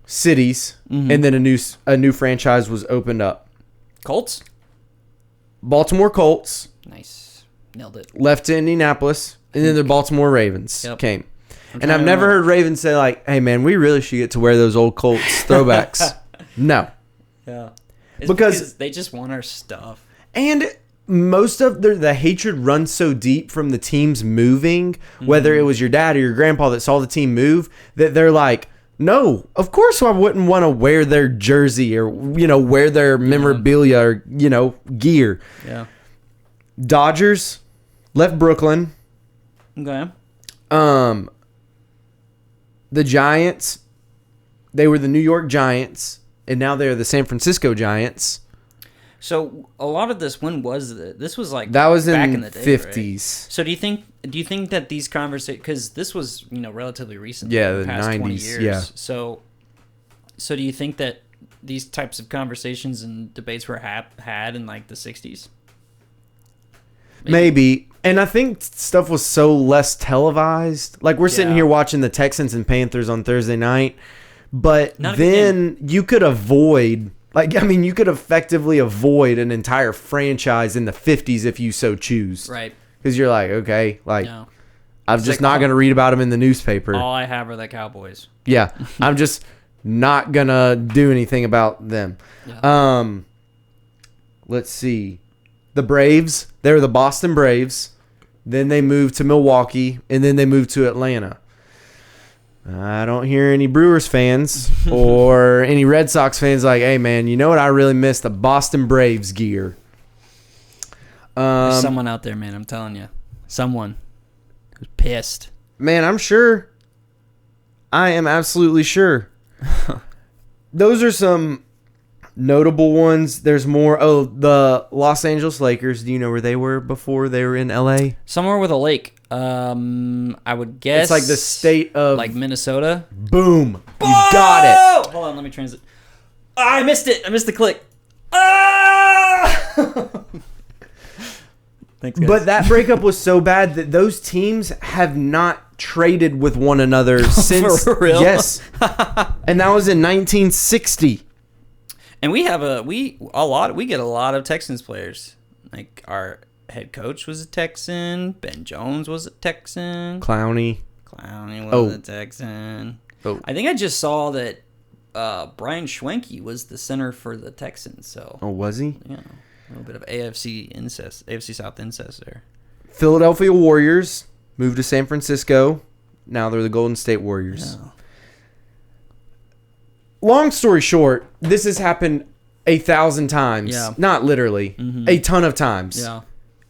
[SPEAKER 1] cities and then a new franchise was opened up.
[SPEAKER 2] Colts?
[SPEAKER 1] Baltimore Colts.
[SPEAKER 2] Nice. Nailed it.
[SPEAKER 1] Left to Indianapolis, and then the Baltimore Ravens came. And I've never heard Ravens say like, hey man, we really should get to wear those old Colts throwbacks. No.
[SPEAKER 2] Yeah.
[SPEAKER 1] It's because
[SPEAKER 2] they just want our stuff.
[SPEAKER 1] And most of the hatred runs so deep from the teams moving, whether it was your dad or your grandpa that saw the team move, that they're like, no, of course I wouldn't want to wear their jersey or, wear their memorabilia or, gear.
[SPEAKER 2] Yeah.
[SPEAKER 1] Dodgers left Brooklyn.
[SPEAKER 2] Okay.
[SPEAKER 1] The Giants, they were the New York Giants, and now they're the San Francisco Giants.
[SPEAKER 2] So a lot of this, when was it? This was like
[SPEAKER 1] that was
[SPEAKER 2] back
[SPEAKER 1] in
[SPEAKER 2] the day,
[SPEAKER 1] 50s.
[SPEAKER 2] Right? So do you think that these conversations, because this was relatively recent,
[SPEAKER 1] the
[SPEAKER 2] past
[SPEAKER 1] 90s,
[SPEAKER 2] 20 years,
[SPEAKER 1] yeah.
[SPEAKER 2] So do you think that these types of conversations and debates were had in like the 60s?
[SPEAKER 1] Maybe. And I think stuff was so less televised. Like we're sitting here watching the Texans and Panthers on Thursday night, but then you could avoid. You could effectively avoid an entire franchise in the 50s if you so choose.
[SPEAKER 2] Right.
[SPEAKER 1] Because you're like, okay, I'm just not going to read about them in the newspaper.
[SPEAKER 2] All I have are the Cowboys.
[SPEAKER 1] Yeah. I'm just not going to do anything about them.
[SPEAKER 2] Yeah.
[SPEAKER 1] Let's see. The Braves, they were the Boston Braves. Then they moved to Milwaukee, and then they moved to Atlanta. I don't hear any Brewers fans or any Red Sox fans like, hey, man, you know what I really miss? The Boston Braves gear.
[SPEAKER 2] There's someone out there, man, I'm telling you. Someone who's pissed.
[SPEAKER 1] Man, I'm sure. I am absolutely sure. Those are some notable ones. There's more. Oh, the Los Angeles Lakers. Do you know where they were before they were in LA?
[SPEAKER 2] Somewhere with a lake. I would guess
[SPEAKER 1] it's like the state of
[SPEAKER 2] like Minnesota.
[SPEAKER 1] Boom! You got it.
[SPEAKER 2] Hold on, let me transit. I missed it. I missed the click. Ah! Thanks, guys.
[SPEAKER 1] But that breakup was so bad that those teams have not traded with one another since.
[SPEAKER 2] For real?
[SPEAKER 1] Yes. And that was in 1960.
[SPEAKER 2] And we get a lot of Texans players. Like our head coach was a Texan. Ben Jones was a Texan.
[SPEAKER 1] Clowney
[SPEAKER 2] was a Texan. Oh. I think I just saw that Brian Schwenke was the center for the Texans. So.
[SPEAKER 1] Oh, was he?
[SPEAKER 2] Yeah. A little bit of AFC South incest there.
[SPEAKER 1] Philadelphia Warriors moved to San Francisco. Now they're the Golden State Warriors.
[SPEAKER 2] Yeah.
[SPEAKER 1] Long story short, this has happened 1,000 times.
[SPEAKER 2] Yeah.
[SPEAKER 1] Not literally. Mm-hmm. A ton of times.
[SPEAKER 2] Yeah.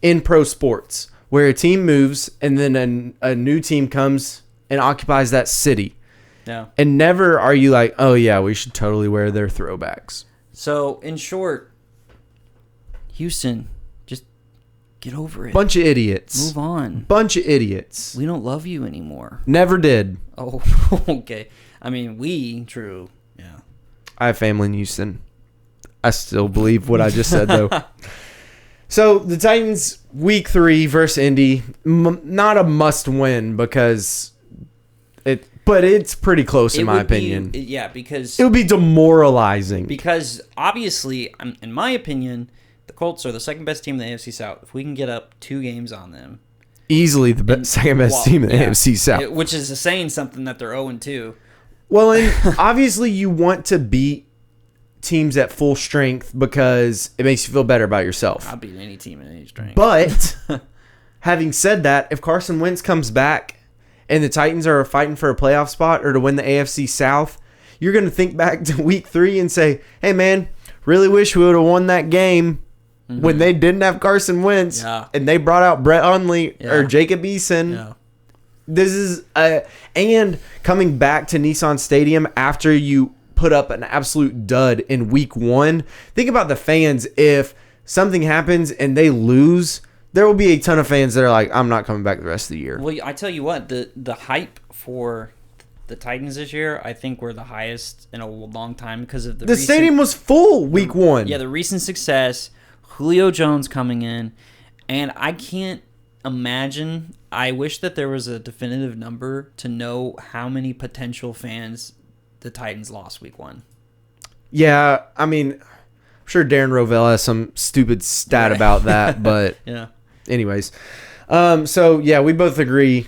[SPEAKER 1] In pro sports, where a team moves and then a new team comes and occupies that city.
[SPEAKER 2] Yeah.
[SPEAKER 1] And never are you like, oh yeah, we should totally wear their throwbacks.
[SPEAKER 2] So, in short, Houston, Get over it.
[SPEAKER 1] Bunch of idiots.
[SPEAKER 2] Move on.
[SPEAKER 1] Bunch of idiots.
[SPEAKER 2] We don't love you anymore.
[SPEAKER 1] Never did.
[SPEAKER 2] Oh, okay. I mean, true. Yeah.
[SPEAKER 1] I have family in Houston. I still believe what I just said, though. So, the Titans, week 3 versus Indy. Not a must-win because but it's pretty close in my opinion.
[SPEAKER 2] Because
[SPEAKER 1] it would be demoralizing.
[SPEAKER 2] Because, obviously, in my opinion, the Colts are the second best team in the AFC South. If we can get up 2 games on them.
[SPEAKER 1] Easily the second best team in the AFC South.
[SPEAKER 2] Which is saying something that they're 0-2.
[SPEAKER 1] Well, and obviously you want to beat teams at full strength because it makes you feel better about yourself.
[SPEAKER 2] I'll beat any team at any strength.
[SPEAKER 1] But having said that, if Carson Wentz comes back and the Titans are fighting for a playoff spot or to win the AFC South, you're going to think back to week 3 and say, hey, man, really wish we would have won that game when they didn't have Carson Wentz and they brought out Brett Hundley or Jacob Eason.
[SPEAKER 2] Yeah.
[SPEAKER 1] This is and coming back to Nissan Stadium after you put up an absolute dud in week 1. Think about the fans. If something happens and they lose, there will be a ton of fans that are like, I'm not coming back the rest of the year.
[SPEAKER 2] Well, I tell you what, the hype for the Titans this year, I think we're the highest in a long time because of the
[SPEAKER 1] stadium was full week 1.
[SPEAKER 2] Yeah, the recent success, Julio Jones coming in, and I can't imagine. I wish that there was a definitive number to know how many potential fans the Titans lost week 1.
[SPEAKER 1] Yeah, I mean, I'm sure Darren Rovell has some stupid stat about that, but
[SPEAKER 2] yeah.
[SPEAKER 1] Anyways, so yeah, we both agree,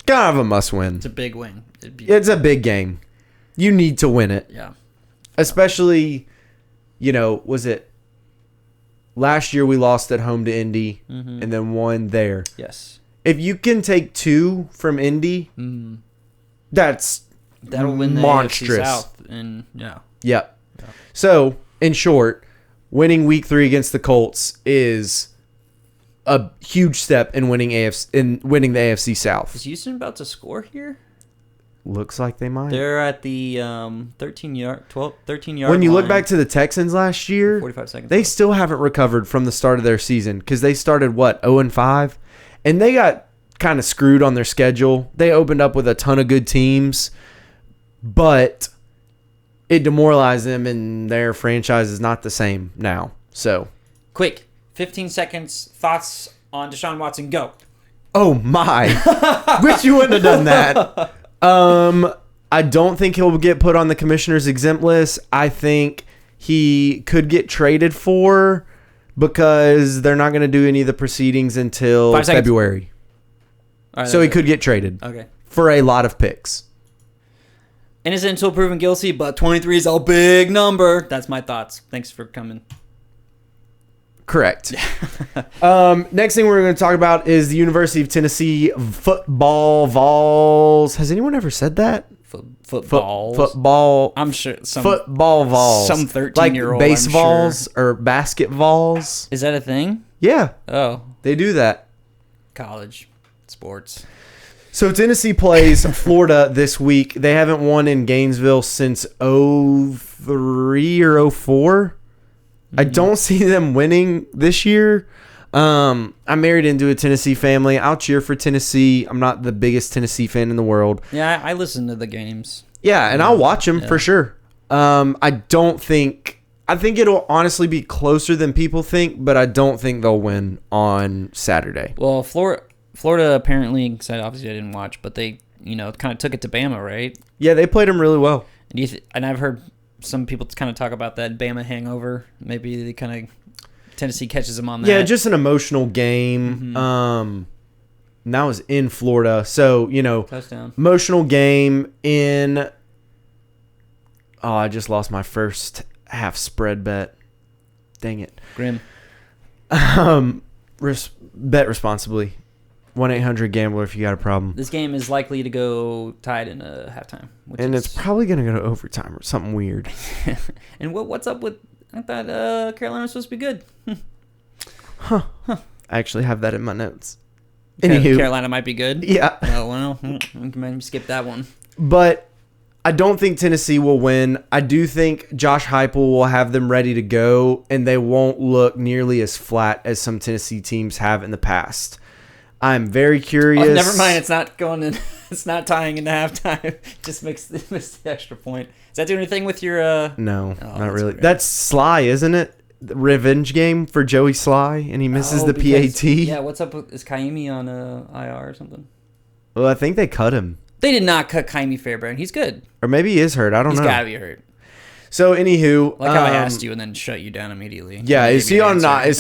[SPEAKER 1] kind of a must-win.
[SPEAKER 2] It's a big win.
[SPEAKER 1] It's a big game. You need to win it.
[SPEAKER 2] Yeah.
[SPEAKER 1] Especially, was it last year we lost at home to Indy and then won there.
[SPEAKER 2] Yes.
[SPEAKER 1] If you can take 2 from Indy, that'll
[SPEAKER 2] win the
[SPEAKER 1] monstrous.
[SPEAKER 2] AFC South. And
[SPEAKER 1] Yep.
[SPEAKER 2] Yeah.
[SPEAKER 1] So, in short, winning week 3 against the Colts is a huge step in winning the AFC South.
[SPEAKER 2] Is Houston about to score here?
[SPEAKER 1] Looks like they might.
[SPEAKER 2] They're at the 13-yard
[SPEAKER 1] When you
[SPEAKER 2] line.
[SPEAKER 1] look back to the Texans last year,
[SPEAKER 2] 45 seconds.
[SPEAKER 1] they still haven't recovered from the start of their season because they started 0-5, and they got kind of screwed on their schedule. They opened up with a ton of good teams, but it demoralized them, and their franchise is not the same now. So,
[SPEAKER 2] quick, 15 seconds. Thoughts on Deshaun Watson? Go.
[SPEAKER 1] Oh my! Wish you wouldn't have done that. I don't think he'll get put on the commissioner's exempt list. I think he could get traded for because they're not going to do any of the proceedings until
[SPEAKER 2] 5 seconds.
[SPEAKER 1] February.
[SPEAKER 2] All right,
[SPEAKER 1] So he could get traded.
[SPEAKER 2] Okay.
[SPEAKER 1] For a lot of picks.
[SPEAKER 2] Innocent until proven guilty, but 23 is a big number. That's my thoughts. Thanks for coming.
[SPEAKER 1] Correct. Next thing we're going to talk about is the University of Tennessee football Vols. Has anyone ever said that?
[SPEAKER 2] Football.
[SPEAKER 1] Football.
[SPEAKER 2] I'm sure.
[SPEAKER 1] Football Vols.
[SPEAKER 2] Some 13-year-old.
[SPEAKER 1] Like base Vols or basket Vols.
[SPEAKER 2] Is that a thing?
[SPEAKER 1] Yeah.
[SPEAKER 2] Oh.
[SPEAKER 1] They do that.
[SPEAKER 2] College sports.
[SPEAKER 1] So Tennessee plays Florida this week. They haven't won in Gainesville since 2003 or 2004. I don't see them winning this year. I'm married into a Tennessee family. I'll cheer for Tennessee. I'm not the biggest Tennessee fan in the world.
[SPEAKER 2] Yeah, I listen to the games.
[SPEAKER 1] Yeah, and I'll watch them for sure. I think it'll honestly be closer than people think, but I don't think they'll win on Saturday.
[SPEAKER 2] Well, Florida apparently said, obviously I didn't watch, but they, kind of took it to Bama, right?
[SPEAKER 1] Yeah, they played them really well.
[SPEAKER 2] And I've heard some people kind of talk about that Bama hangover. Maybe they kind of Tennessee catches them on that.
[SPEAKER 1] Yeah, just an emotional game. That was in Florida, so
[SPEAKER 2] touchdown.
[SPEAKER 1] Emotional game in. Oh, I just lost my first half spread bet. Dang it.
[SPEAKER 2] Grim.
[SPEAKER 1] Bet responsibly. 1-800-GAMBLER if you got a problem.
[SPEAKER 2] This game is likely to go tied in a halftime.
[SPEAKER 1] And it's probably going to go to overtime or something weird.
[SPEAKER 2] And what's up with... I thought Carolina was supposed to be good.
[SPEAKER 1] Huh. I actually have that in my notes. Anywho,
[SPEAKER 2] Carolina might be good?
[SPEAKER 1] Yeah.
[SPEAKER 2] Oh, well, we can maybe skip that one.
[SPEAKER 1] But I don't think Tennessee will win. I do think Josh Heupel will have them ready to go, and they won't look nearly as flat as some Tennessee teams have in the past. I'm very curious.
[SPEAKER 2] Oh, never mind. It's not going in. It's not tying into halftime. Just makes the extra point. Does that do anything with your?
[SPEAKER 1] No,
[SPEAKER 2] Oh,
[SPEAKER 1] not really.
[SPEAKER 2] okay.
[SPEAKER 1] That's Sly, isn't it? The revenge game for Joey Sly, and he misses the
[SPEAKER 2] because-
[SPEAKER 1] PAT.
[SPEAKER 2] Yeah. What's up? Is Kaimi on IR or something?
[SPEAKER 1] Well, I think they cut him.
[SPEAKER 2] They did not cut Kaimi Fairbairn. He's good.
[SPEAKER 1] Or maybe he is hurt. I don't
[SPEAKER 2] He's
[SPEAKER 1] know.
[SPEAKER 2] got to be hurt.
[SPEAKER 1] So, anywho.
[SPEAKER 2] Like how I asked you and then shut you down immediately.
[SPEAKER 1] Yeah, is he on IR? No,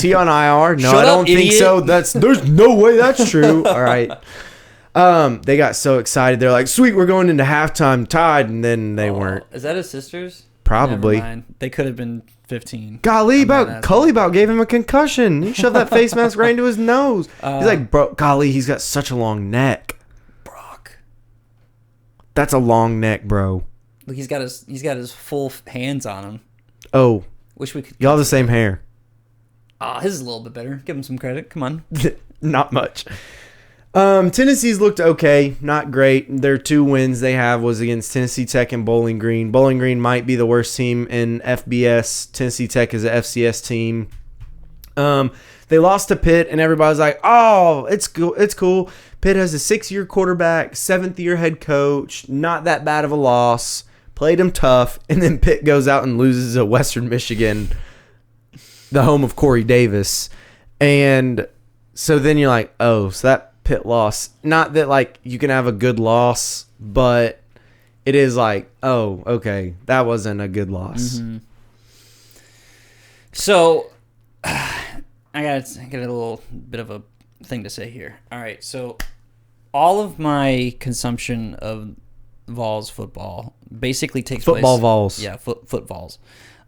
[SPEAKER 2] Shut
[SPEAKER 1] I don't
[SPEAKER 2] up,
[SPEAKER 1] think
[SPEAKER 2] idiot.
[SPEAKER 1] so. There's no way that's true. All right. They got so excited. They're like, sweet, we're going into halftime tied, and then they weren't.
[SPEAKER 2] Is that his sisters?
[SPEAKER 1] Probably.
[SPEAKER 2] Never mind. They could have been 15.
[SPEAKER 1] Golly,
[SPEAKER 2] not
[SPEAKER 1] Cully gave him a concussion. He shoved that face mask right into his nose. He's like, bro, golly, he's got such a long neck.
[SPEAKER 2] Brock.
[SPEAKER 1] That's a long neck, bro.
[SPEAKER 2] Look, he's got his full hands on him.
[SPEAKER 1] Oh,
[SPEAKER 2] Wish we could.
[SPEAKER 1] y'all have the same hair.
[SPEAKER 2] His is a little bit better. Give him some credit. Come on.
[SPEAKER 1] Not much. Tennessee's looked okay, not great. Their 2 wins they have was against Tennessee Tech and Bowling Green. Bowling Green might be the worst team in FBS. Tennessee Tech is an FCS team. They lost to Pitt, and everybody's like, "Oh, it's cool. It's cool." Pitt has a 6-year quarterback, 7th-year head coach. Not that bad of a loss. Played him tough, and then Pitt goes out and loses to Western Michigan, the home of Corey Davis, and so then you're like, "Oh, so that Pitt loss." Not that like you can have a good loss, but it is like, "Oh, okay, that wasn't a good loss."
[SPEAKER 2] Mm-hmm. So, I got a little bit of a thing to say here. All right, so all of my consumption of Vols football basically takes
[SPEAKER 1] Football
[SPEAKER 2] place.
[SPEAKER 1] Vols.
[SPEAKER 2] Yeah, foot Vols.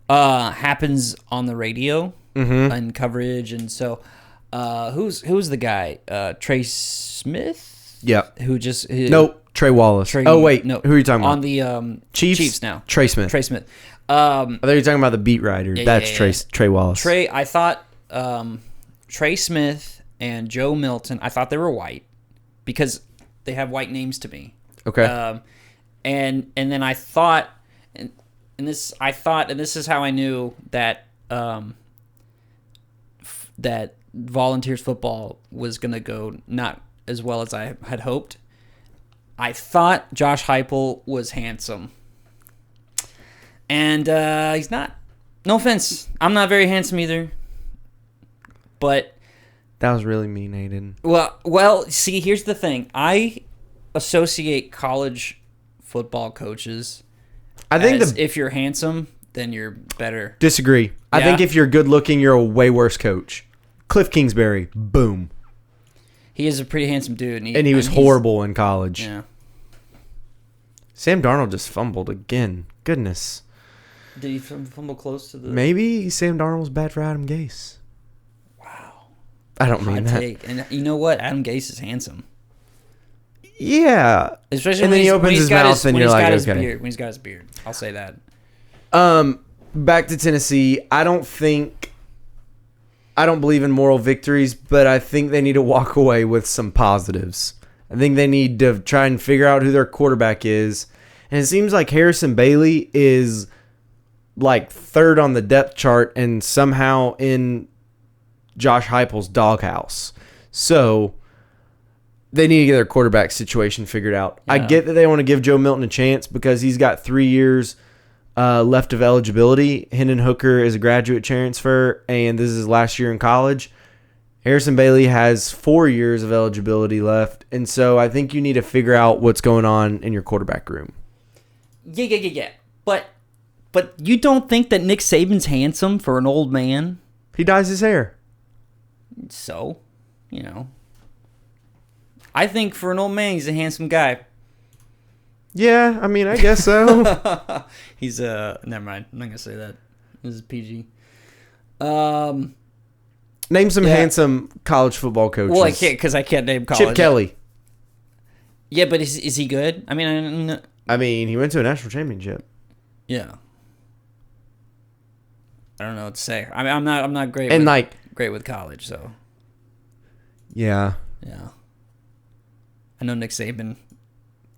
[SPEAKER 2] Happens on the radio and coverage, and so who's the guy? Trey Smith.
[SPEAKER 1] Yeah.
[SPEAKER 2] Who just
[SPEAKER 1] Nope. Trey Wallace. Oh wait,
[SPEAKER 2] no.
[SPEAKER 1] Who are you talking about?
[SPEAKER 2] On the
[SPEAKER 1] Chiefs
[SPEAKER 2] now.
[SPEAKER 1] Trey Smith.
[SPEAKER 2] Trey Smith.
[SPEAKER 1] I thought you were talking about the beat writer. That's Trey Wallace.
[SPEAKER 2] I thought Trey Smith and Joe Milton, I thought they were white because they have white names to me.
[SPEAKER 1] Okay.
[SPEAKER 2] And then I thought, and this is how I knew that that Volunteers football was gonna go not as well as I had hoped. I thought Josh Heupel was handsome, and he's not. No offense, I'm not very handsome either. But
[SPEAKER 1] that was really mean, Aiden.
[SPEAKER 2] Well. See, here's the thing. I associate college football coaches.
[SPEAKER 1] I think
[SPEAKER 2] if you're handsome, then you're better.
[SPEAKER 1] Disagree. I
[SPEAKER 2] Yeah?
[SPEAKER 1] think if you're good looking, you're a way worse coach. Cliff Kingsbury, boom.
[SPEAKER 2] He is a pretty handsome dude,
[SPEAKER 1] And he was horrible in college.
[SPEAKER 2] Yeah.
[SPEAKER 1] Sam Darnold just fumbled again. Goodness.
[SPEAKER 2] Did he fumble close to the?
[SPEAKER 1] Maybe Sam Darnold was bad for Adam Gase.
[SPEAKER 2] Wow.
[SPEAKER 1] I don't mean
[SPEAKER 2] Hot
[SPEAKER 1] that.
[SPEAKER 2] take. And you know what? Adam Gase is handsome.
[SPEAKER 1] Yeah.
[SPEAKER 2] Especially
[SPEAKER 1] And
[SPEAKER 2] when
[SPEAKER 1] then he
[SPEAKER 2] he's-
[SPEAKER 1] opens
[SPEAKER 2] when he's
[SPEAKER 1] his
[SPEAKER 2] got
[SPEAKER 1] mouth and
[SPEAKER 2] when
[SPEAKER 1] you're
[SPEAKER 2] he's
[SPEAKER 1] like,
[SPEAKER 2] got his
[SPEAKER 1] okay.
[SPEAKER 2] beard. When he's got his beard, I'll say that.
[SPEAKER 1] Back to Tennessee. I don't believe in moral victories, but I think they need to walk away with some positives. I think they need to try and figure out who their quarterback is. And it seems like Harrison Bailey is like 3rd on the depth chart and somehow in Josh Heupel's doghouse. So they need to get their quarterback situation figured out.
[SPEAKER 2] Yeah.
[SPEAKER 1] I get that they want to give Joe Milton a chance because he's got 3 years left of eligibility. Hendon Hooker is a graduate transfer, and this is his last year in college. Harrison Bailey has 4 years of eligibility left, and so I think you need to figure out what's going on in your quarterback room.
[SPEAKER 2] Yeah. But you don't think that Nick Saban's handsome for an old man?
[SPEAKER 1] He dyes his hair.
[SPEAKER 2] So, I think for an old man, he's a handsome guy.
[SPEAKER 1] Yeah, I mean, I guess so.
[SPEAKER 2] He's never mind. I'm not gonna say that. This is PG. Well,
[SPEAKER 1] Name some handsome college football coaches.
[SPEAKER 2] I can't because I can't name college.
[SPEAKER 1] Chip Kelly.
[SPEAKER 2] Yeah, but is he good? I mean,
[SPEAKER 1] I mean, he went to a national championship.
[SPEAKER 2] yeah. I don't know what to say. I mean, I'm not great.
[SPEAKER 1] And
[SPEAKER 2] great with college, so
[SPEAKER 1] yeah.
[SPEAKER 2] yeah. I know Nick Saban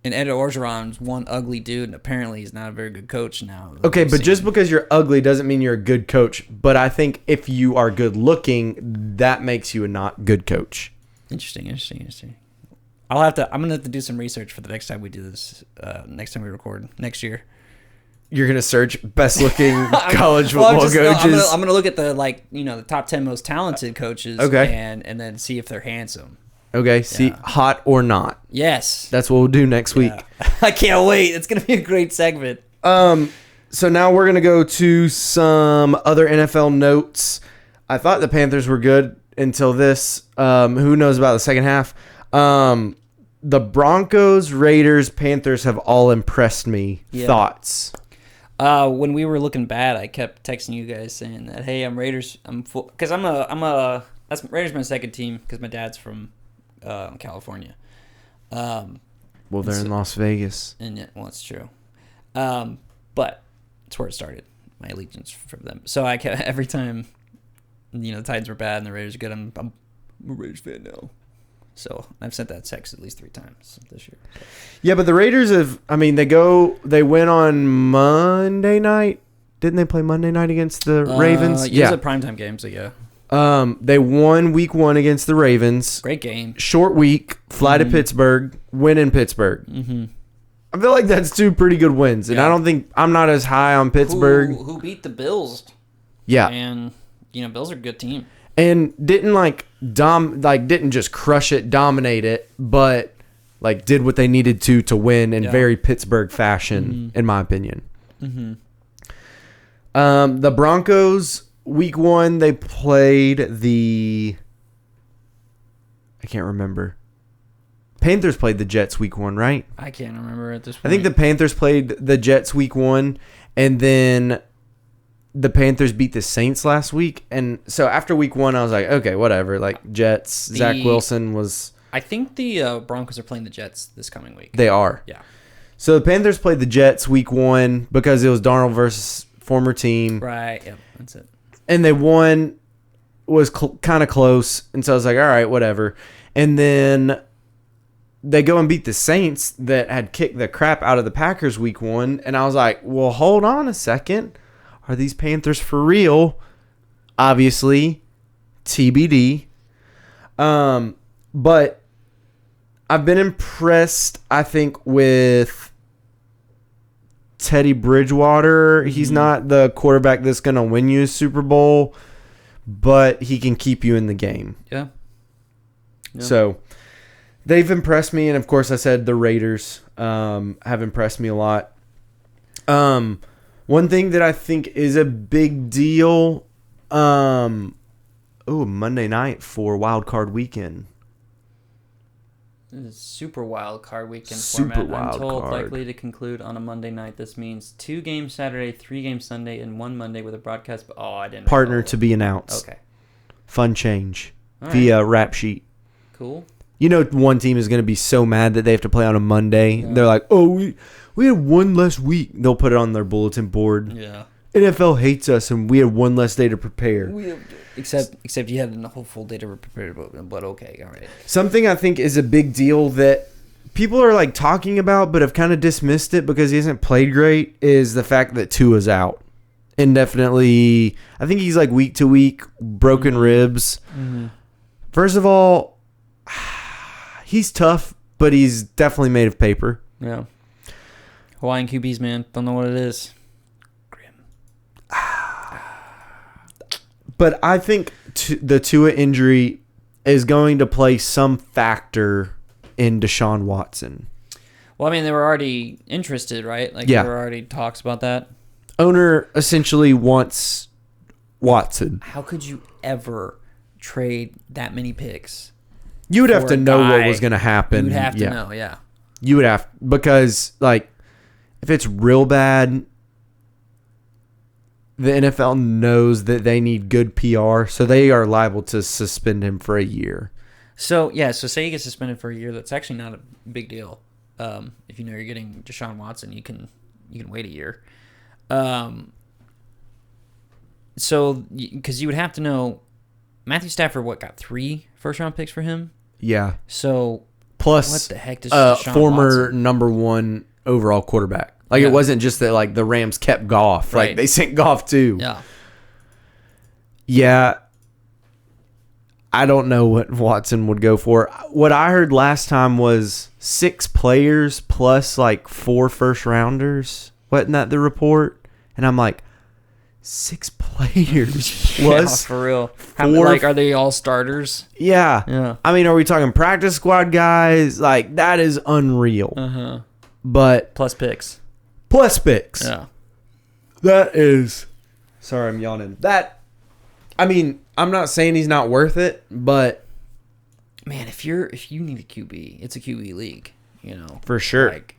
[SPEAKER 2] And Ed Orgeron's one ugly dude, and apparently he's not a very good coach now.
[SPEAKER 1] Okay, but just because you're ugly doesn't mean you're a good coach. But I think if you are good looking, that makes you a not good coach.
[SPEAKER 2] Interesting. I'm gonna have to do some research for the next time we do this. Next time we record next year.
[SPEAKER 1] You're gonna search best looking college football coaches.
[SPEAKER 2] No, I'm gonna look at the top 10 most talented coaches.
[SPEAKER 1] Okay.
[SPEAKER 2] And then see if they're handsome.
[SPEAKER 1] Okay, see, hot or not.
[SPEAKER 2] Yes.
[SPEAKER 1] That's what we'll do next week.
[SPEAKER 2] I can't wait. It's going to be a great segment.
[SPEAKER 1] So now we're going to go to some other NFL notes. I thought the Panthers were good until this. Who knows about the second half? The Broncos, Raiders, Panthers have all impressed me. Yeah. Thoughts?
[SPEAKER 2] When we were looking bad, I kept texting you guys saying that, hey, I'm Raiders. I'm full. Because that's Raiders my second team because my dad's from California.
[SPEAKER 1] Well, they're in Las Vegas.
[SPEAKER 2] It's true. But it's where it started, my allegiance for them. So I kept, every time, the Titans were bad and the Raiders were good, I'm a Raiders fan now. So I've sent that text at least 3 times this year.
[SPEAKER 1] Yeah, but the Raiders they win on Monday night. Didn't they play Monday night against the Ravens?
[SPEAKER 2] Yeah, it was a primetime game, so yeah.
[SPEAKER 1] They won week 1 against the Ravens.
[SPEAKER 2] Great game.
[SPEAKER 1] Short week, fly to Pittsburgh, win in Pittsburgh. Mm-hmm. I feel like that's 2 pretty good wins, and I'm not as high on Pittsburgh.
[SPEAKER 2] Who beat the Bills?
[SPEAKER 1] Yeah,
[SPEAKER 2] and Bills are a good team,
[SPEAKER 1] and didn't just crush it, dominate it, but did what they needed to win in very Pittsburgh fashion, in my opinion. Mm-hmm. The Broncos. Week 1, they played I can't remember. Panthers played the Jets week 1, right?
[SPEAKER 2] I can't remember at this point.
[SPEAKER 1] I think the Panthers played the Jets week 1, and then the Panthers beat the Saints last week. And so after week 1, I was like, okay, whatever. Jets, Zach Wilson was...
[SPEAKER 2] I think the Broncos are playing the Jets this coming week.
[SPEAKER 1] They are.
[SPEAKER 2] Yeah.
[SPEAKER 1] So the Panthers played the Jets week 1 because it was Darnold versus former team.
[SPEAKER 2] Right, yep, that's it.
[SPEAKER 1] And they won, was kind of close. And so I was like, all right, whatever. And then they go and beat the Saints that had kicked the crap out of the Packers week 1. And I was like, well, hold on a second. Are these Panthers for real? Obviously, TBD. But I've been impressed, I think, with Teddy Bridgewater. He's not the quarterback that's going to win you a Super Bowl, but he can keep you in the game.
[SPEAKER 2] Yeah.
[SPEAKER 1] So they've impressed me, and of course I said the Raiders have impressed me a lot. One thing that I think is a big deal, Monday night for Wild Card Weekend.
[SPEAKER 2] Super wild card weekend
[SPEAKER 1] Super
[SPEAKER 2] format.
[SPEAKER 1] wild
[SPEAKER 2] I'm told
[SPEAKER 1] card.
[SPEAKER 2] Likely to conclude on a Monday night. This means 2 games Saturday, 3 games Sunday, and 1 Monday with a broadcast. I didn't.
[SPEAKER 1] Partner to be announced.
[SPEAKER 2] Okay.
[SPEAKER 1] Fun change via Rap Sheet.
[SPEAKER 2] Cool.
[SPEAKER 1] One team is going to be so mad that they have to play on a Monday. Yeah. They're like, we had 1 less week. They'll put it on their bulletin board.
[SPEAKER 2] Yeah.
[SPEAKER 1] NFL hates us, and we had 1 less day to prepare.
[SPEAKER 2] Except you had a whole full day to prepare, but okay, all right.
[SPEAKER 1] Something I think is a big deal that people are talking about, but have kind of dismissed it because he hasn't played great, is the fact that Tua's out indefinitely. I think he's week to week, broken ribs. Mm-hmm. First of all, he's tough, but he's definitely made of paper.
[SPEAKER 2] Yeah. Hawaiian QBs, man, don't know what it is.
[SPEAKER 1] But I think the Tua injury is going to play some factor in Deshaun Watson.
[SPEAKER 2] Well, they were already interested, right? There were already talks about that.
[SPEAKER 1] Owner essentially wants Watson.
[SPEAKER 2] How could you ever trade that many picks?
[SPEAKER 1] You would have to know what was going to happen.
[SPEAKER 2] You would have to know, yeah.
[SPEAKER 1] You would have, because, if it's real bad, the NFL knows that they need good PR, so they are liable to suspend him for a year.
[SPEAKER 2] So say you get suspended for a year, that's actually not a big deal. If you know you're getting Deshaun Watson, you can wait a year. Because you would have to know, Matthew Stafford, got 3 first-round picks for him?
[SPEAKER 1] Yeah.
[SPEAKER 2] So
[SPEAKER 1] plus
[SPEAKER 2] what the heck does Deshaun
[SPEAKER 1] former
[SPEAKER 2] Watson?
[SPEAKER 1] number 1 overall quarterback. Like
[SPEAKER 2] Yeah.
[SPEAKER 1] it wasn't just that like the Rams kept Goff.
[SPEAKER 2] Right.
[SPEAKER 1] Like they sent Goff too.
[SPEAKER 2] Yeah.
[SPEAKER 1] Yeah. I don't know what Watson would go for. What I heard last time was 6 players plus like 4 first rounders. Wasn't that the report? And I'm like, 6 players
[SPEAKER 2] Yeah,
[SPEAKER 1] plus
[SPEAKER 2] for real.
[SPEAKER 1] four-
[SPEAKER 2] Are they all starters?
[SPEAKER 1] Yeah.
[SPEAKER 2] Yeah.
[SPEAKER 1] I mean, are we talking practice squad guys? Like that is unreal.
[SPEAKER 2] Uh-huh.
[SPEAKER 1] But
[SPEAKER 2] Plus picks.
[SPEAKER 1] plus picks.
[SPEAKER 2] Yeah.
[SPEAKER 1] That is. Sorry, I'm yawning. I mean, I'm not saying he's not worth it, but
[SPEAKER 2] Man, if you need a QB, it's a QB league, you know.
[SPEAKER 1] for sure.
[SPEAKER 2] Like,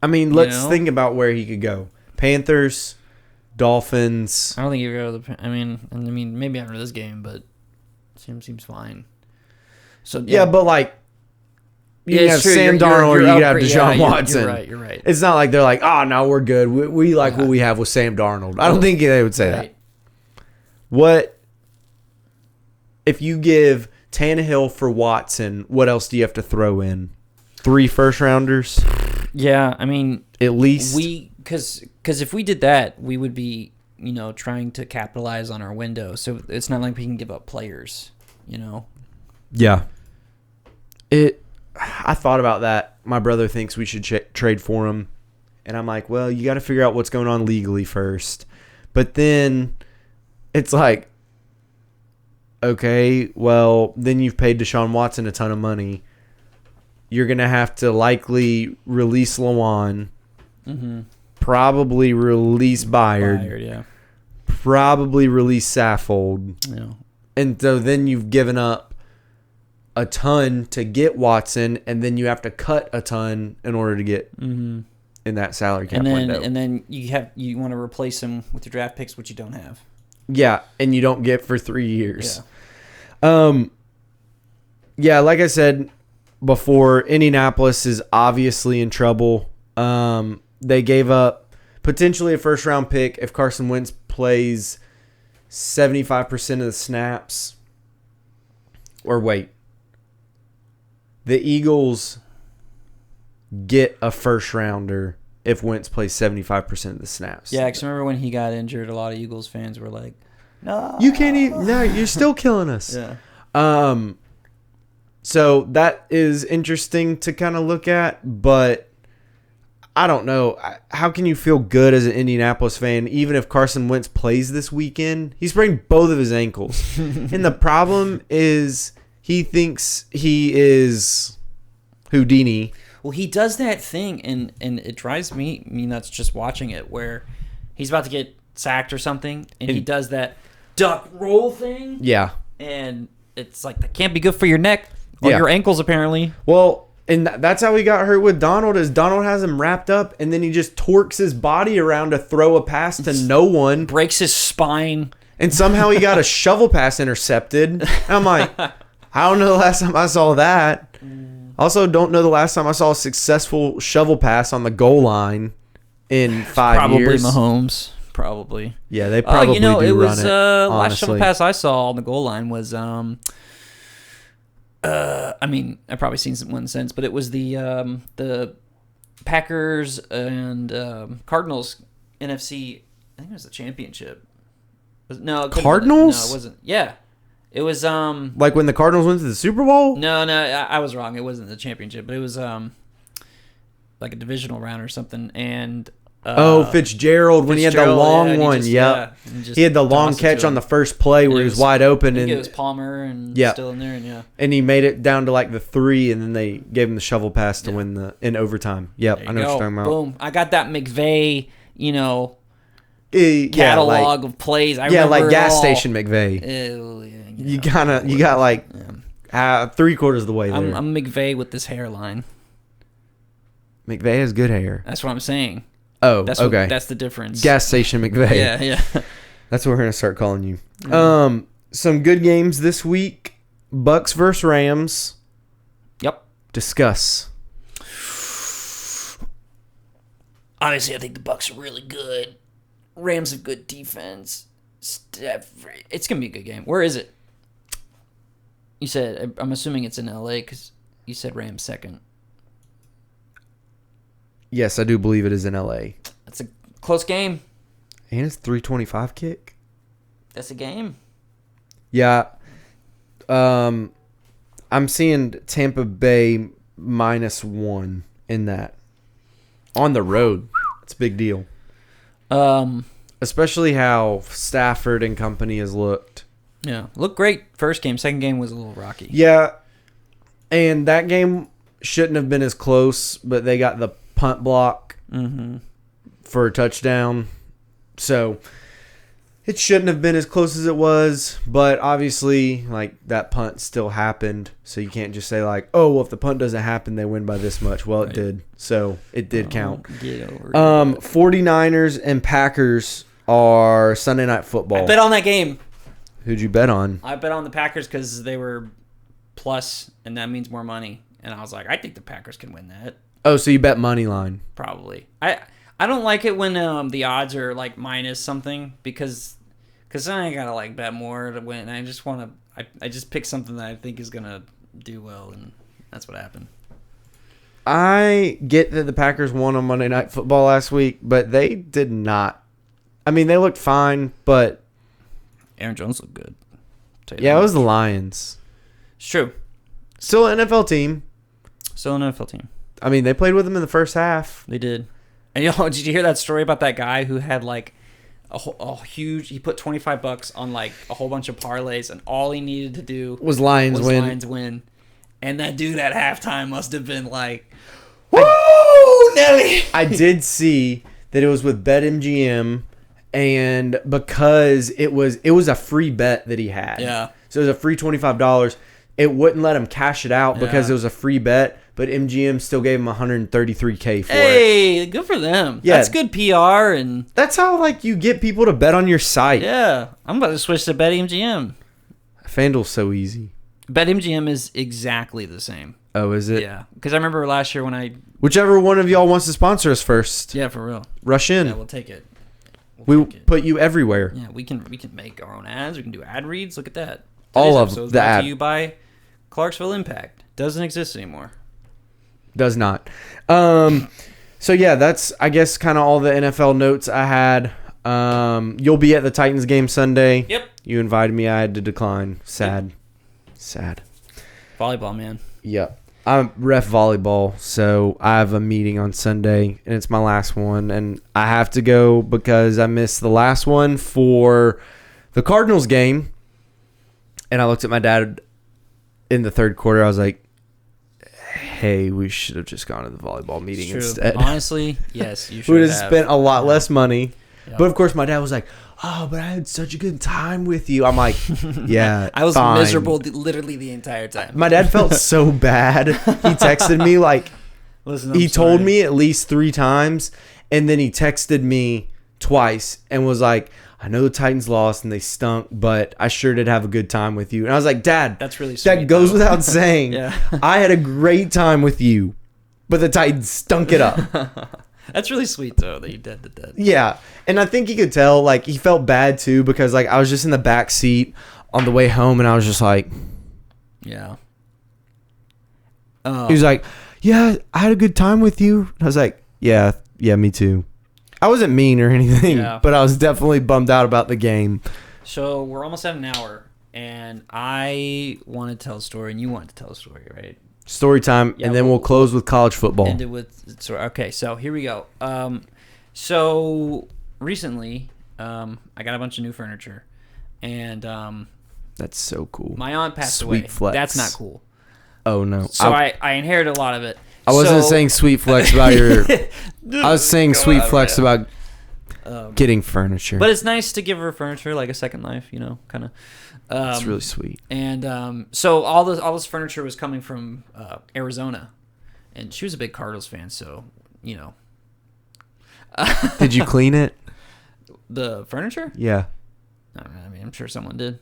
[SPEAKER 1] I mean, let's
[SPEAKER 2] know?
[SPEAKER 1] think about where he could go. Panthers, Dolphins.
[SPEAKER 2] I don't think you go to the. I mean, maybe after this game, but seems fine. So
[SPEAKER 1] Yeah, but like, you
[SPEAKER 2] Yeah,
[SPEAKER 1] can have
[SPEAKER 2] it's true.
[SPEAKER 1] Sam
[SPEAKER 2] You're-
[SPEAKER 1] Darnold or you
[SPEAKER 2] you're
[SPEAKER 1] could have
[SPEAKER 2] upgrade-
[SPEAKER 1] Deshaun
[SPEAKER 2] yeah,
[SPEAKER 1] Watson.
[SPEAKER 2] You're right.
[SPEAKER 1] It's not like they're like, oh, no, we're good. We like what we have with Sam Darnold. I don't think they would say that.
[SPEAKER 2] Right.
[SPEAKER 1] What if you give Tannehill for Watson? What else do you have to throw in? 3 first rounders
[SPEAKER 2] Yeah, I mean,
[SPEAKER 1] at least.
[SPEAKER 2] because if we did that, we would be trying to capitalize on our window. So it's not like we can give up players.
[SPEAKER 1] Yeah. I thought about that. My brother thinks we should trade for him. And I'm like, well, you got to figure out what's going on legally first. But then it's like, okay, well, then you've paid Deshaun Watson a ton of money. You're going to have to likely release Lawan.
[SPEAKER 2] Mm-hmm.
[SPEAKER 1] Probably release Byard.
[SPEAKER 2] Yeah.
[SPEAKER 1] Probably release Saffold.
[SPEAKER 2] Yeah.
[SPEAKER 1] And so then you've given up a ton to get Watson, and then you have to cut a ton in order to get in that salary cap window.
[SPEAKER 2] And then you want to replace him with your draft picks, which you don't have.
[SPEAKER 1] Yeah, and you don't get for 3 years.
[SPEAKER 2] Yeah.
[SPEAKER 1] Yeah, like I said before, Indianapolis is obviously in trouble. They gave up potentially a first-round pick if Carson Wentz plays 75% of the snaps. Or wait. The Eagles get a first-rounder if Wentz plays 75% of the snaps.
[SPEAKER 2] Yeah, because remember when he got injured, a lot of Eagles fans were like, no.
[SPEAKER 1] You can't even... No, you're still killing us.
[SPEAKER 2] Yeah.
[SPEAKER 1] So that is interesting to kind of look at, but I don't know. How can you feel good as an Indianapolis fan, even if Carson Wentz plays this weekend? He sprained both of his ankles. And the problem is he thinks he is Houdini.
[SPEAKER 2] Well, he does that thing, and it drives me nuts just watching it, where he's about to get sacked or something, and he does that duck roll thing.
[SPEAKER 1] Yeah.
[SPEAKER 2] And it's like, that can't be good for your neck or
[SPEAKER 1] Yeah.
[SPEAKER 2] your ankles, apparently.
[SPEAKER 1] Well, and that's how he got hurt with Donald, is Donald has him wrapped up, and then he just torques his body around to throw a pass to no one.
[SPEAKER 2] Breaks his spine.
[SPEAKER 1] And somehow he got a shovel pass intercepted. And I'm like, I don't know the last time I saw that. Also, don't know the last time I saw a successful shovel pass on the goal line in 5 years.
[SPEAKER 2] Probably Mahomes. Probably.
[SPEAKER 1] Yeah, they probably do
[SPEAKER 2] it was
[SPEAKER 1] run it,
[SPEAKER 2] last shovel
[SPEAKER 1] honestly.
[SPEAKER 2] pass I saw on the goal line was I mean, I've probably seen one since, but it was the Packers and Cardinals NFC. I think it was the championship. No, it couldn't have been.
[SPEAKER 1] Cardinals?
[SPEAKER 2] No, it wasn't. Yeah, it was.
[SPEAKER 1] Like when the Cardinals went to the Super Bowl?
[SPEAKER 2] No, I was wrong. It wasn't the championship, but it was like a divisional round or something. And
[SPEAKER 1] Fitzgerald when he had the long
[SPEAKER 2] and
[SPEAKER 1] one. Yep. He had the long catch on the first play where he was wide open.
[SPEAKER 2] I think
[SPEAKER 1] And
[SPEAKER 2] it was Palmer and still in there. And
[SPEAKER 1] and he made it down to like the 3, and then they gave him the shovel pass to win in overtime. Yep, I know what you're talking about.
[SPEAKER 2] Boom. I got that McVay,
[SPEAKER 1] Yeah,
[SPEAKER 2] catalog of plays. I remember
[SPEAKER 1] like
[SPEAKER 2] it
[SPEAKER 1] gas
[SPEAKER 2] all.
[SPEAKER 1] station McVay.
[SPEAKER 2] Ew,
[SPEAKER 1] You got like 3/4 of the way there.
[SPEAKER 2] I'm McVay with this hairline.
[SPEAKER 1] McVay has good hair.
[SPEAKER 2] That's what I'm saying.
[SPEAKER 1] Oh,
[SPEAKER 2] That's
[SPEAKER 1] okay.
[SPEAKER 2] That's the difference.
[SPEAKER 1] Gas station McVay.
[SPEAKER 2] Yeah.
[SPEAKER 1] That's what we're gonna start calling you. Some good games this week. Bucks versus Rams.
[SPEAKER 2] Yep.
[SPEAKER 1] Discuss.
[SPEAKER 2] Honestly, I think the Bucks are really good. Rams have good defense. It's gonna be a good game. Where is it? You said, I'm assuming it's in LA because you said Rams second.
[SPEAKER 1] Yes, I do believe it is in LA.
[SPEAKER 2] That's a close game.
[SPEAKER 1] And it's 325 kick.
[SPEAKER 2] That's a game.
[SPEAKER 1] Yeah. I'm seeing Tampa Bay -1 in that. On the road. It's a big deal. Especially how Stafford and company has looked.
[SPEAKER 2] Yeah. Looked great first game. Second game was a little rocky.
[SPEAKER 1] Yeah. And that game shouldn't have been as close, but they got the punt block for a touchdown. So it shouldn't have been as close as it was, but obviously, like, that punt still happened. So you can't just say, like, oh, well, if the punt doesn't happen, they win by this much. Well, it did. So it did count.
[SPEAKER 2] Get over it.
[SPEAKER 1] 49ers and Packers are Sunday Night Football.
[SPEAKER 2] I bet on that game.
[SPEAKER 1] Who'd you bet on?
[SPEAKER 2] I bet on the Packers because they were plus, and that means more money. And I was like, I think the Packers can win that.
[SPEAKER 1] Oh, so you bet money line.
[SPEAKER 2] Probably. I don't like it when the odds are like minus something because then I gotta like bet more to win. I just want to. I just pick something that I think is gonna do well, and that's what happened.
[SPEAKER 1] I get that the Packers won on Monday Night Football last week, but they did not. I mean, they looked fine, but
[SPEAKER 2] Aaron Jones looked good.
[SPEAKER 1] Yeah, it was the Lions.
[SPEAKER 2] It's true.
[SPEAKER 1] Still an NFL team.
[SPEAKER 2] Still an NFL team.
[SPEAKER 1] I mean, they played with them in the first half.
[SPEAKER 2] They did. And did you hear that story about that guy who had like a huge? He put $25 on like a whole bunch of parlays, and all he needed to do
[SPEAKER 1] was Lions
[SPEAKER 2] win. And that dude at halftime must have been like,
[SPEAKER 1] "Woo,
[SPEAKER 2] Nelly!"
[SPEAKER 1] I did see that it was with BetMGM, and because it was a free bet that he had.
[SPEAKER 2] Yeah.
[SPEAKER 1] So it was a free $25. It wouldn't let him cash it out because it was a free bet, but MGM still gave him $133K for it.
[SPEAKER 2] Hey, good for them.
[SPEAKER 1] Yeah.
[SPEAKER 2] That's good PR, and
[SPEAKER 1] that's how like you get people to bet on your site.
[SPEAKER 2] Yeah, I'm about to switch to BetMGM.
[SPEAKER 1] FanDuel's so easy.
[SPEAKER 2] BetMGM is exactly the same.
[SPEAKER 1] Oh, is it?
[SPEAKER 2] Yeah, because I remember last year when I.
[SPEAKER 1] Whichever one of y'all wants to sponsor us first.
[SPEAKER 2] Yeah, for real.
[SPEAKER 1] Rush in.
[SPEAKER 2] Yeah, we'll take it.
[SPEAKER 1] We'll put you everywhere.
[SPEAKER 2] Yeah, we can make our own ads. We can do ad reads. Look at that.
[SPEAKER 1] All of
[SPEAKER 2] the
[SPEAKER 1] the
[SPEAKER 2] ad.
[SPEAKER 1] ad.
[SPEAKER 2] To you by Clarksville Impact. Doesn't exist anymore.
[SPEAKER 1] Does not. So yeah, that's I guess kind of all the NFL notes I had. You'll be at the Titans game Sunday.
[SPEAKER 2] Yep.
[SPEAKER 1] You invited me. I had to decline. Sad. Sad.
[SPEAKER 2] Volleyball, man.
[SPEAKER 1] Yep. I'm ref volleyball, so I have a meeting on Sunday, and it's my last one, and I have to go because I missed the last one for the Cardinals game, and I looked at my dad in the third quarter. I was like, hey, we should have just gone to the volleyball meeting instead.
[SPEAKER 2] Honestly, yes, you should
[SPEAKER 1] we would have spent a lot less money. Yep. But, of course, my dad was like, oh, but I had such a good time with you. I'm like, yeah,
[SPEAKER 2] I was
[SPEAKER 1] fine.
[SPEAKER 2] miserable literally the entire time.
[SPEAKER 1] My dad felt so bad. He texted me like, he told me at least 3 times, and then he texted me twice and was like, I know the Titans lost and they stunk, but I sure did have a good time with you. And I was like, Dad,
[SPEAKER 2] that's really sweet.
[SPEAKER 1] That goes without saying.
[SPEAKER 2] Yeah.
[SPEAKER 1] I had a great time with you, but the Titans stunk it up.
[SPEAKER 2] That's really sweet, though, that you did that.
[SPEAKER 1] Yeah. And I think he could tell, like, he felt bad, too, because, like, I was just in the back seat on the way home, and I was just like...
[SPEAKER 2] Yeah.
[SPEAKER 1] He was like, yeah, I had a good time with you. And I was like, yeah, me too. I wasn't mean or anything, but I was definitely bummed out about the game.
[SPEAKER 2] So we're almost at an hour, and I want to tell a story, and you want to tell a story, right?
[SPEAKER 1] Story time, and then we'll close with college football.
[SPEAKER 2] End it with okay. So here we go. So recently, I got a bunch of new furniture, and
[SPEAKER 1] that's so cool.
[SPEAKER 2] My aunt passed away.
[SPEAKER 1] Flex.
[SPEAKER 2] That's not cool.
[SPEAKER 1] Oh no!
[SPEAKER 2] So I inherited a lot of it.
[SPEAKER 1] I wasn't saying sweet flex about your. I was saying sweet flex about getting furniture.
[SPEAKER 2] But it's nice to give her furniture like a second life, you know, kind of.
[SPEAKER 1] It's really sweet.
[SPEAKER 2] And so all this furniture was coming from Arizona, and she was a big Cardinals fan, so you know.
[SPEAKER 1] Did you clean it?
[SPEAKER 2] The furniture?
[SPEAKER 1] Yeah.
[SPEAKER 2] I mean, I'm sure someone did.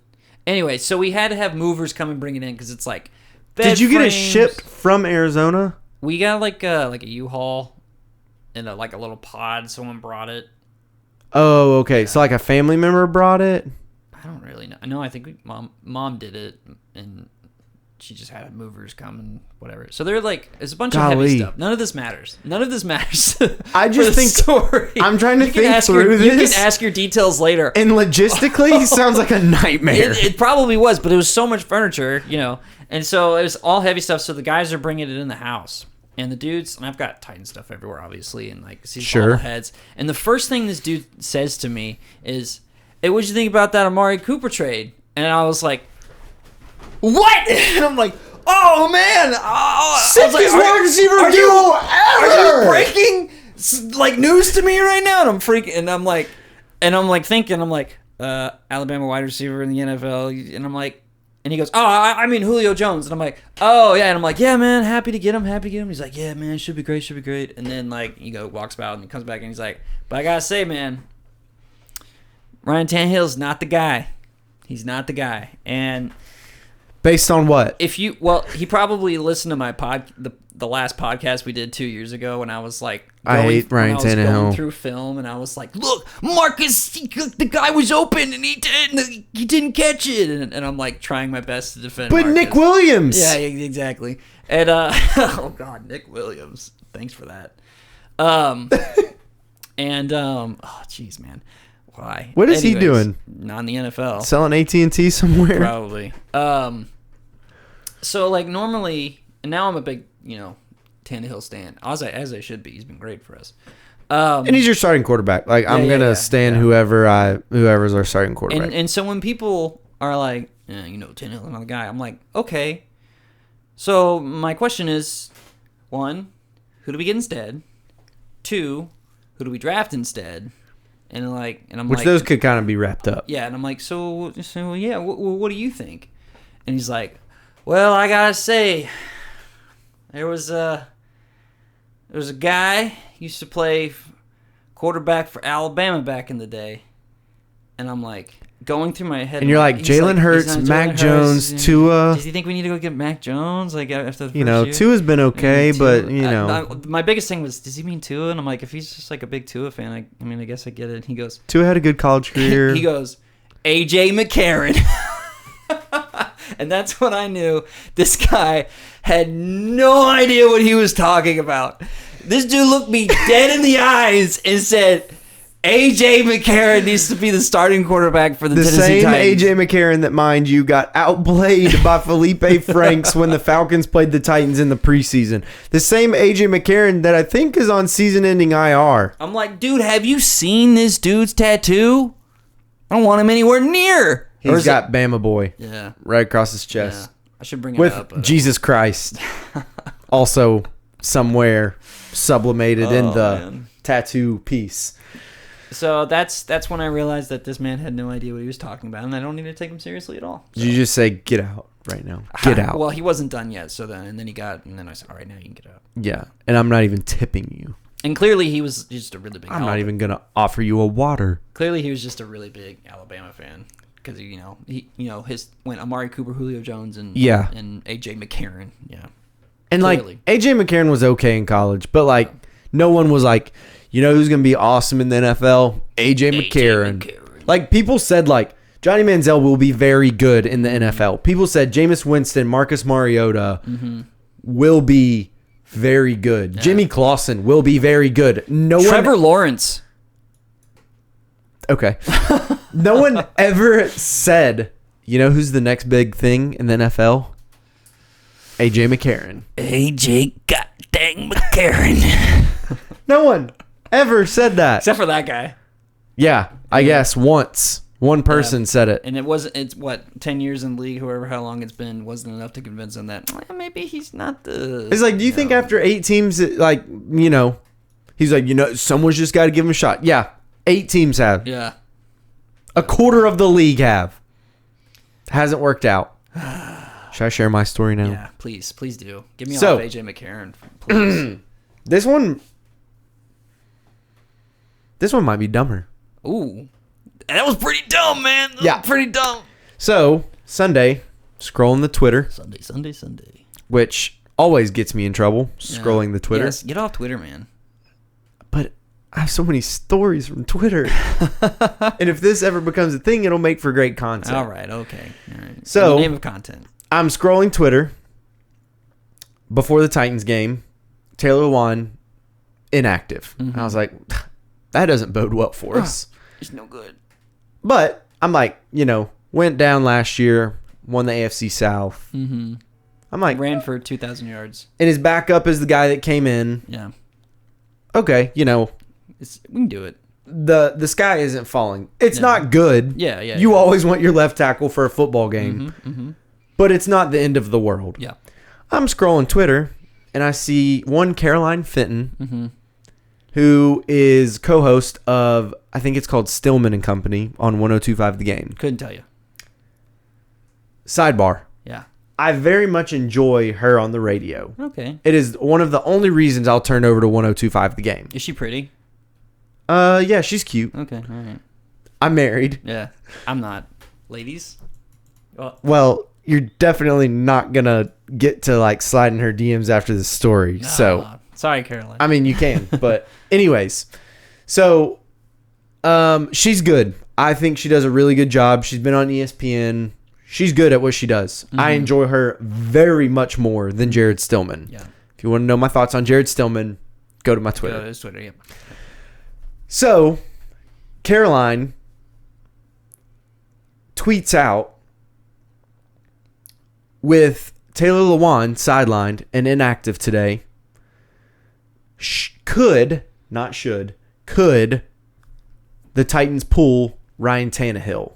[SPEAKER 2] Anyway, so we had to have movers come and bring it in because it's like.
[SPEAKER 1] Did you
[SPEAKER 2] frames.
[SPEAKER 1] get it shipped from Arizona?
[SPEAKER 2] We got like a U-Haul and a little pod. Someone brought it.
[SPEAKER 1] Oh, okay. Yeah. So like a family member brought it?
[SPEAKER 2] I don't really know. No, I think mom did it, and she just had movers come and whatever. So they're like, it's a bunch of heavy stuff. None of this matters.
[SPEAKER 1] I just think
[SPEAKER 2] story.
[SPEAKER 1] I'm trying to think through this.
[SPEAKER 2] You can ask your details later.
[SPEAKER 1] And logistically, sounds like a nightmare.
[SPEAKER 2] It probably was, but it was so much furniture, and so it was all heavy stuff. So the guys are bringing it in the house, and the dudes, and I've got Titan stuff everywhere, obviously, and like see bobbleheads. And the first thing this dude says to me is, "Hey, what'd you think about that Amari Cooper trade?" And I was like, "What?" And I'm like, "Oh man,
[SPEAKER 1] sickest wide receiver duo ever!
[SPEAKER 2] Are you breaking like news to me right now?" And I'm freaking, and I'm like thinking, Alabama wide receiver in the NFL, and I'm like, and he goes, "Oh, I mean Julio Jones," and I'm like, "Oh yeah," and I'm like, "Yeah, man, happy to get him." He's like, "Yeah, man, should be great," and then like walks out and he comes back and he's like, "But I gotta say, man, Ryan Tannehill's not the guy. He's not the guy." And
[SPEAKER 1] based on what?
[SPEAKER 2] He probably listened to my the last podcast we did 2 years ago when I was like,
[SPEAKER 1] I hate Ryan Tannehill.
[SPEAKER 2] Going through film and I was like, "Look, Marcus, the guy was open and he didn't catch it," and I'm like trying my best to defend.
[SPEAKER 1] But
[SPEAKER 2] Marcus.
[SPEAKER 1] Nick Williams,
[SPEAKER 2] yeah, exactly. And oh god, Nick Williams, thanks for that. Oh jeez, man. Why?
[SPEAKER 1] What is he doing?
[SPEAKER 2] Not in the NFL.
[SPEAKER 1] Selling AT&T somewhere?
[SPEAKER 2] Probably. So like normally, and now I'm a big, Tannehill stan, as I should be. He's been great for us.
[SPEAKER 1] And he's your starting quarterback. Like I'm gonna stand whoever's our starting quarterback.
[SPEAKER 2] And so when people are like, Tannehill another guy, I'm like, okay. So my question is, 1, who do we get instead? 2, who do we draft instead? And I'm
[SPEAKER 1] which
[SPEAKER 2] like,
[SPEAKER 1] those could kind of be wrapped up.
[SPEAKER 2] Yeah, and I'm like, so yeah, what do you think? And he's like, well, I gotta say, there was a guy used to play quarterback for Alabama back in the day, and I'm like going through my head,
[SPEAKER 1] and you're like, Jalen Hurts, Mac Jones, Tua.
[SPEAKER 2] Does he think we need to go get Mac Jones like after the first year?
[SPEAKER 1] Tua's been okay, but
[SPEAKER 2] my biggest thing was, does he mean Tua? And I'm like, if he's just like a big Tua fan, I guess I get it. And he goes,
[SPEAKER 1] Tua had a good college career.
[SPEAKER 2] He goes, AJ McCarron. And that's when I knew this guy had no idea what he was talking about. This dude looked me dead in the eyes and said, AJ McCarron needs to be the starting quarterback for the Tennessee Titans.
[SPEAKER 1] The same AJ McCarron that, mind you, got outplayed by Felipe Franks when the Falcons played the Titans in the preseason. The same AJ McCarron that I think is on season-ending IR.
[SPEAKER 2] I'm like, dude, have you seen this dude's tattoo? I don't want him anywhere near.
[SPEAKER 1] He's got Bama Boy.
[SPEAKER 2] Yeah.
[SPEAKER 1] Right across his chest.
[SPEAKER 2] Yeah. I should bring it
[SPEAKER 1] with
[SPEAKER 2] up.
[SPEAKER 1] With Jesus Christ. Also somewhere sublimated in the tattoo piece.
[SPEAKER 2] So that's when I realized that this man had no idea what he was talking about, and I don't need to take him seriously at all. So.
[SPEAKER 1] Did you just say, get out right now? Get out.
[SPEAKER 2] Well, he wasn't done yet, and then I said, all right, now you can get out.
[SPEAKER 1] Yeah, and I'm not even tipping you.
[SPEAKER 2] And clearly he was just a really big
[SPEAKER 1] not even going to offer you a water.
[SPEAKER 2] Clearly he was just a really big Alabama fan. Because, his went Amari Cooper, Julio Jones, and A.J. McCarron. Yeah.
[SPEAKER 1] And, clearly. A.J. McCarron was okay in college, but, no one was like, who's going to be awesome in the NFL? A.J. McCarron. Like, people said, Johnny Manziel will be very good in the NFL. People said Jameis Winston, Marcus Mariota will be very good. Yeah. Jimmy Clausen will be very good.
[SPEAKER 2] Trevor Lawrence.
[SPEAKER 1] Okay. No one ever said, who's the next big thing in the NFL? A.J. McCarron.
[SPEAKER 2] A.J. goddamn McCarron.
[SPEAKER 1] No one ever said that.
[SPEAKER 2] Except for that guy.
[SPEAKER 1] Yeah, I guess once. One person said it.
[SPEAKER 2] And it's 10 years in the league, how long it's been, wasn't enough to convince him that maybe he's not the...
[SPEAKER 1] It's like, do you think after 8 teams, he's like, someone's just got to give him a shot. Yeah, 8 teams have.
[SPEAKER 2] Yeah.
[SPEAKER 1] A quarter of the league have. Hasn't worked out. Should I share my story now?
[SPEAKER 2] Yeah, please do. Give me off AJ McCarron, please.
[SPEAKER 1] This one might be dumber.
[SPEAKER 2] Ooh, that was pretty dumb, man. Pretty dumb.
[SPEAKER 1] So Sunday, scrolling the Twitter.
[SPEAKER 2] Sunday.
[SPEAKER 1] Which always gets me in trouble. Scrolling the Twitter.
[SPEAKER 2] Yes, get off Twitter, man.
[SPEAKER 1] But I have so many stories from Twitter. And if this ever becomes a thing, it'll make for great content.
[SPEAKER 2] All right, okay. All right.
[SPEAKER 1] So,
[SPEAKER 2] in the name of content.
[SPEAKER 1] I'm scrolling Twitter before the Titans game. Taylor Lewan inactive.
[SPEAKER 2] Mm-hmm.
[SPEAKER 1] I was like, that doesn't bode well for us.
[SPEAKER 2] It's no good.
[SPEAKER 1] But I'm like, went down last year, won the AFC South.
[SPEAKER 2] Mm-hmm.
[SPEAKER 1] I'm like,
[SPEAKER 2] ran for 2,000 yards.
[SPEAKER 1] And his backup is the guy that came in.
[SPEAKER 2] Yeah.
[SPEAKER 1] Okay,
[SPEAKER 2] we can do it.
[SPEAKER 1] The sky isn't falling. It's not good.
[SPEAKER 2] Yeah.
[SPEAKER 1] You always want your left tackle for a football game.
[SPEAKER 2] Mm-hmm.
[SPEAKER 1] But it's not the end of the world.
[SPEAKER 2] Yeah.
[SPEAKER 1] I'm scrolling Twitter, and I see one Caroline Fenton, who is co-host of, I think it's called Stillman and Company on 102.5 The Game.
[SPEAKER 2] Couldn't tell you.
[SPEAKER 1] Sidebar.
[SPEAKER 2] Yeah.
[SPEAKER 1] I very much enjoy her on the radio.
[SPEAKER 2] Okay.
[SPEAKER 1] It is one of the only reasons I'll turn over to 102.5 The Game.
[SPEAKER 2] Is she pretty?
[SPEAKER 1] Yeah, she's cute.
[SPEAKER 2] Okay, all right.
[SPEAKER 1] I'm married.
[SPEAKER 2] Yeah, I'm not. Ladies?
[SPEAKER 1] Well, you're definitely not going to get to like slide in her DMs after this story.
[SPEAKER 2] No,
[SPEAKER 1] so,
[SPEAKER 2] sorry, Caroline.
[SPEAKER 1] I mean, you can, but anyways. So, she's good. I think she does a really good job. She's been on ESPN. She's good at what she does. I enjoy her very much more than Jared Stillman.
[SPEAKER 2] Yeah.
[SPEAKER 1] If you want to know my thoughts on Jared Stillman, go to my Twitter.
[SPEAKER 2] Go to his Twitter, yep.
[SPEAKER 1] So, Caroline tweets out with Taylor Lewan sidelined and inactive today. Could the Titans pull Ryan Tannehill?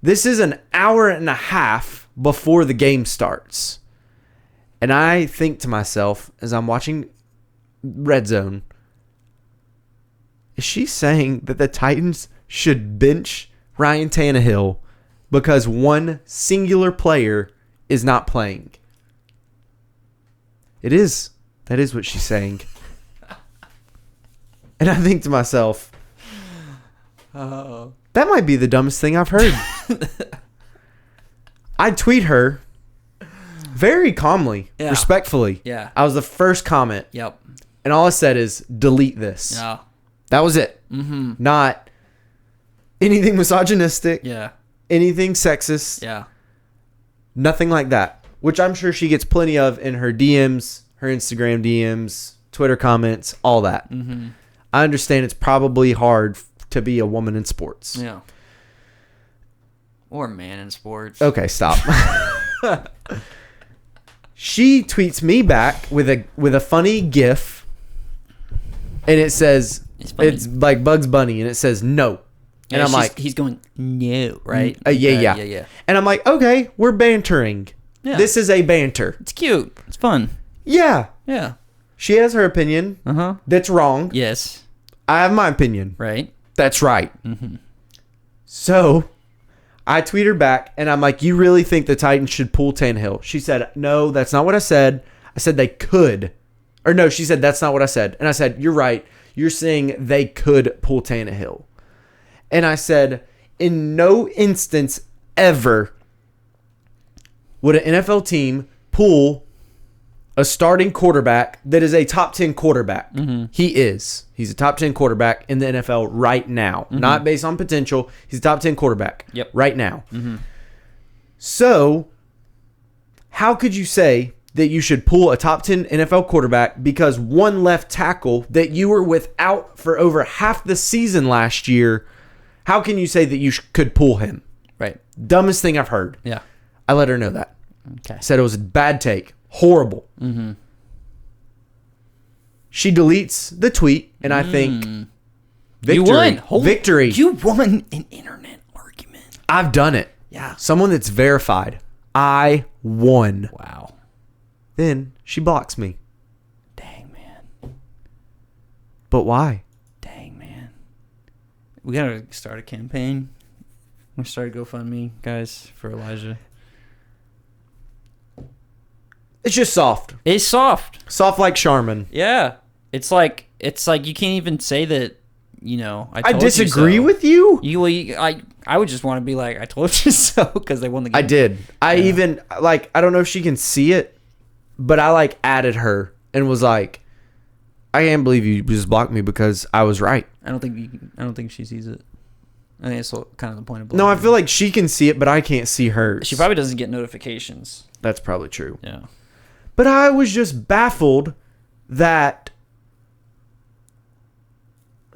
[SPEAKER 1] This is an hour and a half before the game starts. And I think to myself, as I'm watching Red Zone, is she saying that the Titans should bench Ryan Tannehill because one singular player is not playing? It is. That is what she's saying. And I think to myself, that might be the dumbest thing I've heard. I tweet her very calmly, respectfully.
[SPEAKER 2] Yeah.
[SPEAKER 1] I was the first comment.
[SPEAKER 2] Yep.
[SPEAKER 1] And all I said is, delete this.
[SPEAKER 2] Yeah.
[SPEAKER 1] That was it. Mm-hmm. Not anything misogynistic.
[SPEAKER 2] Yeah.
[SPEAKER 1] Anything sexist.
[SPEAKER 2] Yeah.
[SPEAKER 1] Nothing like that. Which I'm sure she gets plenty of in her DMs, her Instagram DMs, Twitter comments, all that. Mm-hmm. I understand it's probably hard to be a woman in sports.
[SPEAKER 2] Yeah. Or a man in sports.
[SPEAKER 1] Okay, stop. She tweets me back with a funny GIF, and it says it's like Bugs Bunny, and it says no, and I'm like,
[SPEAKER 2] he's going no, right?
[SPEAKER 1] Yeah. And I'm like, okay, we're bantering. Yeah. This is a banter.
[SPEAKER 2] It's cute. It's fun.
[SPEAKER 1] Yeah.
[SPEAKER 2] Yeah.
[SPEAKER 1] She has her opinion. That's wrong.
[SPEAKER 2] Yes.
[SPEAKER 1] I have my opinion.
[SPEAKER 2] Right.
[SPEAKER 1] That's right. Mm-hmm. So I tweet her back, and I'm like, you really think the Titans should pull Tannehill? She said, no, that's not what I said. I said they could. Or no, she said, that's not what I said. And I said, you're right. You're saying they could pull Tannehill. And I said, in no instance ever would an NFL team pull a starting quarterback that is a top 10 quarterback. Mm-hmm. He is. He's a top 10 quarterback in the NFL right now. Mm-hmm. Not based on potential. He's a top 10 quarterback right now. Mm-hmm. So, how could you say that you should pull a top 10 NFL quarterback because one left tackle that you were without for over half the season last year, how can you say that you could pull him?
[SPEAKER 2] Right.
[SPEAKER 1] Dumbest thing I've heard.
[SPEAKER 2] Yeah.
[SPEAKER 1] I let her know that.
[SPEAKER 2] Okay.
[SPEAKER 1] Said it was a bad take. Horrible. Mm-hmm. She deletes the tweet, and I think victory.
[SPEAKER 2] You won.
[SPEAKER 1] Victory.
[SPEAKER 2] You won an internet argument.
[SPEAKER 1] I've done it.
[SPEAKER 2] Yeah.
[SPEAKER 1] Someone that's verified. I won.
[SPEAKER 2] Wow.
[SPEAKER 1] Then she blocks me.
[SPEAKER 2] Dang, man.
[SPEAKER 1] But why?
[SPEAKER 2] Dang, man. We gotta start a campaign. We start a GoFundMe, guys, for Elijah.
[SPEAKER 1] It's just soft.
[SPEAKER 2] It's soft.
[SPEAKER 1] Soft like Charmin.
[SPEAKER 2] Yeah. It's like you can't even say that,
[SPEAKER 1] I disagree with you.
[SPEAKER 2] I would just want to be like, I told you so, because they won the game.
[SPEAKER 1] I did. I don't know if she can see it, but I added her and was like, I can't believe you just blocked me because I was right.
[SPEAKER 2] I don't think she sees it. I think that's kind of the point of blogging.
[SPEAKER 1] No, I feel like she can see it, but I can't see hers.
[SPEAKER 2] She probably doesn't get notifications.
[SPEAKER 1] That's probably true.
[SPEAKER 2] Yeah.
[SPEAKER 1] But I was just baffled that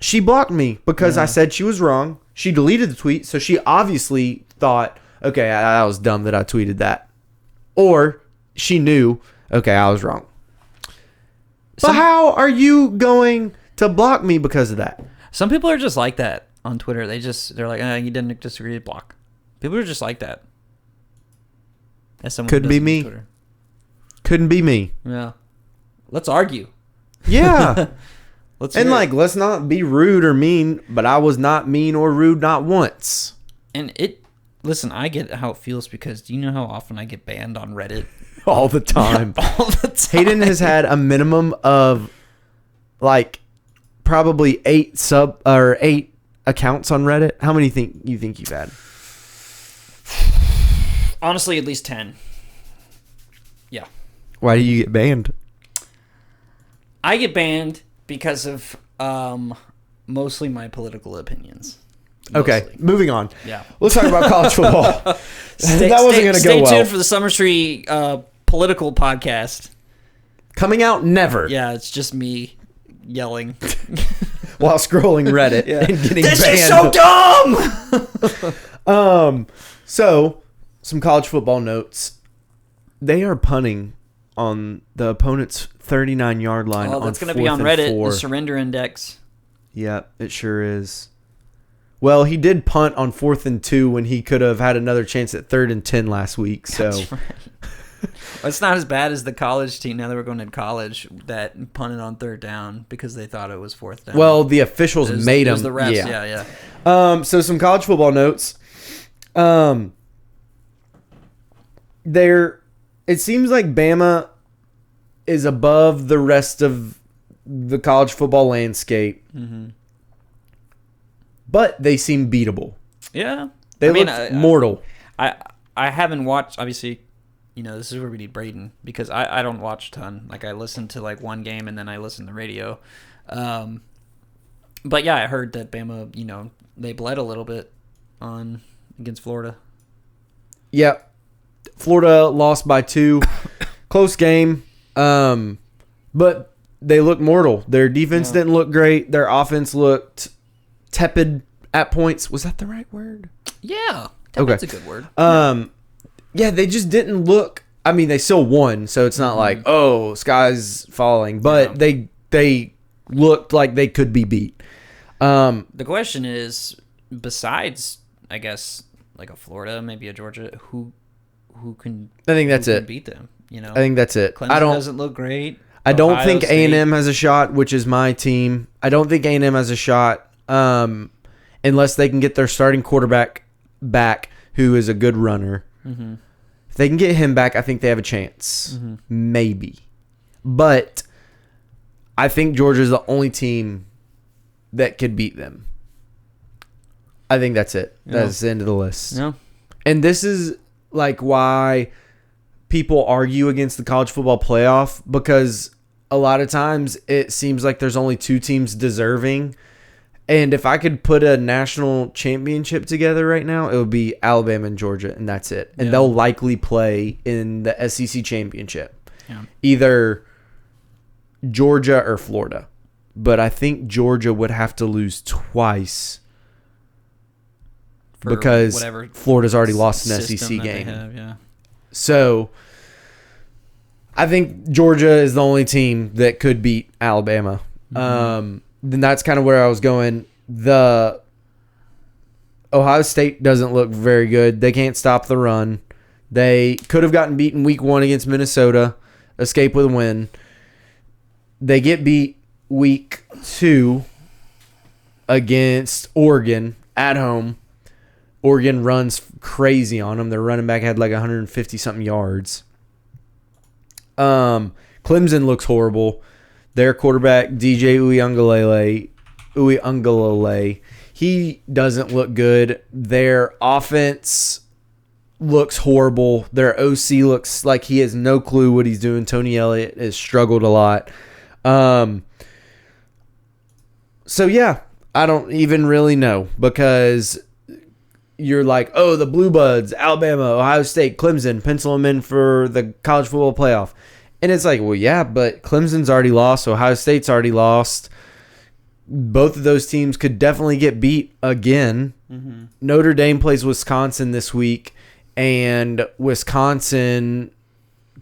[SPEAKER 1] she blocked me because I said she was wrong. She deleted the tweet, so she obviously thought, okay, I was dumb that I tweeted that. Or she knew, okay, I was wrong. But how are you going to block me because of that?
[SPEAKER 2] Some people are just like that on Twitter. They're like, you didn't disagree, block. People are just like that. As someone
[SPEAKER 1] Couldn't be me.
[SPEAKER 2] Twitter.
[SPEAKER 1] Couldn't be me.
[SPEAKER 2] Yeah. Let's argue.
[SPEAKER 1] Yeah.
[SPEAKER 2] Let's
[SPEAKER 1] not be rude or mean, but I was not mean or rude not once.
[SPEAKER 2] Listen, I get how it feels because do you know how often I get banned on Reddit?
[SPEAKER 1] All the time.
[SPEAKER 2] All the time.
[SPEAKER 1] Hayden has had a minimum of like probably 8 accounts on Reddit. How many think you've had?
[SPEAKER 2] Honestly, at least 10. Yeah.
[SPEAKER 1] Why do you get banned?
[SPEAKER 2] I get banned because of mostly my political opinions. Mostly.
[SPEAKER 1] Okay, moving on.
[SPEAKER 2] Yeah.
[SPEAKER 1] Let's talk about college football. That wasn't going to go well.
[SPEAKER 2] Stay tuned for the Summer Street political podcast.
[SPEAKER 1] Coming out never.
[SPEAKER 2] Yeah, it's just me yelling
[SPEAKER 1] while scrolling Reddit and getting
[SPEAKER 2] this
[SPEAKER 1] banned.
[SPEAKER 2] Is so dumb.
[SPEAKER 1] So some college football notes. They are punting on the opponent's 39-yard line.
[SPEAKER 2] Oh, that's
[SPEAKER 1] going to
[SPEAKER 2] be on Reddit. The surrender index.
[SPEAKER 1] Yeah, it sure is. Well, he did punt on 4th and 2 when he could have had another chance at 3rd and 10 last week. So
[SPEAKER 2] that's right. It's not as bad as the college team. Now that we're going to college, that punted on 3rd down because they thought it was 4th down.
[SPEAKER 1] Well, the officials made them.
[SPEAKER 2] It was the refs. Yeah.
[SPEAKER 1] So some college football notes. It seems like Bama is above the rest of the college football landscape. Mm-hmm. But they seem beatable.
[SPEAKER 2] Yeah.
[SPEAKER 1] They look mortal.
[SPEAKER 2] I haven't watched, obviously, this is where we need Braden because I don't watch a ton. Like, I listen to, one game and then I listen to the radio. But, yeah, I heard that Bama, they bled a little bit against Florida.
[SPEAKER 1] Yeah. Florida lost by 2. Close game. But they look mortal. Their defense didn't look great. Their offense looked tepid at points. Was that the right word?
[SPEAKER 2] Yeah. That's a good word.
[SPEAKER 1] Yeah, they just didn't look. I mean, they still won, so it's not like, sky's falling. But they looked like they could be beat.
[SPEAKER 2] The question is, besides, I guess, like a Florida, maybe a Georgia, who can?
[SPEAKER 1] I think that's it.
[SPEAKER 2] Beat them.
[SPEAKER 1] I think that's it.
[SPEAKER 2] Clemson doesn't look great.
[SPEAKER 1] I don't think A&M has a shot, which is my team. I don't think A&M has a shot. Unless they can get their starting quarterback back, who is a good runner. Mm-hmm. If they can get him back, I think they have a chance. Mm-hmm. Maybe. But I think Georgia's the only team that could beat them. I think that's it. Yeah. That's the end of the list.
[SPEAKER 2] Yeah.
[SPEAKER 1] And this is why people argue against the college football playoff, because a lot of times it seems like there's only 2 teams deserving. And if I could put a national championship together right now, it would be Alabama and Georgia, and that's it. And they'll likely play in the SEC championship. Yeah. Either Georgia or Florida. But I think Georgia would have to lose twice because Florida's already lost an SEC game. So I think Georgia is the only team that could beat Alabama. Mm-hmm. Then that's kind of where I was going. The Ohio State doesn't look very good. They can't stop the run. They could have gotten beaten week 1 against Minnesota, escape with a win. They get beat week 2 against Oregon at home. Oregon runs crazy on them. Their running back had 150-something yards. Clemson looks horrible. Their quarterback, DJ Uiagalelei, he doesn't look good. Their offense looks horrible. Their OC looks like he has no clue what he's doing. Tony Elliott has struggled a lot. So, yeah, I don't even really know because you're like, oh, the Blue Buds, Alabama, Ohio State, Clemson, pencil them in for the college football playoff. And it's like, well, yeah, but Clemson's already lost. Ohio State's already lost. Both of those teams could definitely get beat again. Mm-hmm. Notre Dame plays Wisconsin this week, and Wisconsin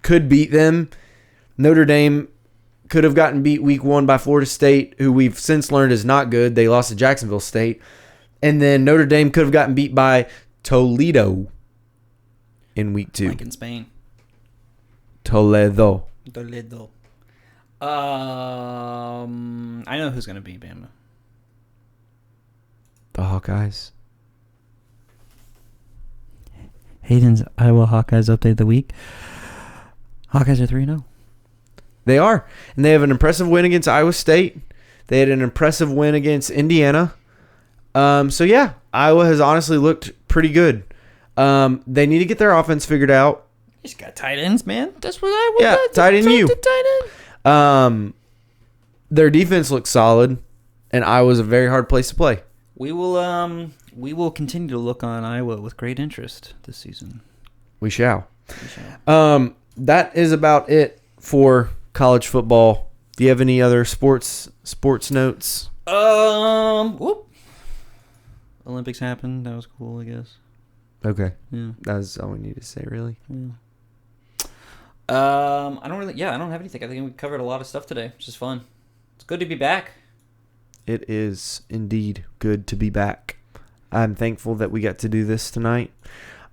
[SPEAKER 1] could beat them. Notre Dame could have gotten beat week 1 by Florida State, who we've since learned is not good. They lost to Jacksonville State. And then Notre Dame could have gotten beat by Toledo in week 2.
[SPEAKER 2] Like in Spain.
[SPEAKER 1] Toledo.
[SPEAKER 2] I know who's going to beat Bama.
[SPEAKER 1] The Hawkeyes.
[SPEAKER 2] Hayden's Iowa Hawkeyes update of the week. Hawkeyes are 3-0.
[SPEAKER 1] They are. And they have an impressive win against Iowa State. They had an impressive win against Indiana. So, yeah, Iowa has honestly looked pretty good. They need to get their offense figured out.
[SPEAKER 2] He's got tight ends, man. That's what I
[SPEAKER 1] want. Yeah, tight end you.
[SPEAKER 2] Tight end.
[SPEAKER 1] Their defense looks solid, and Iowa's a very hard place to play.
[SPEAKER 2] We will continue to look on Iowa with great interest this season.
[SPEAKER 1] We shall. That is about it for college football. Do you have any other sports notes?
[SPEAKER 2] Olympics happened. That was cool, I guess.
[SPEAKER 1] Okay.
[SPEAKER 2] Yeah.
[SPEAKER 1] That's all we need to say, really.
[SPEAKER 2] Yeah. I don't have anything. I think we covered a lot of stuff today, which is fun. It's good to be back.
[SPEAKER 1] It is indeed good to be back. I'm thankful that we got to do this tonight.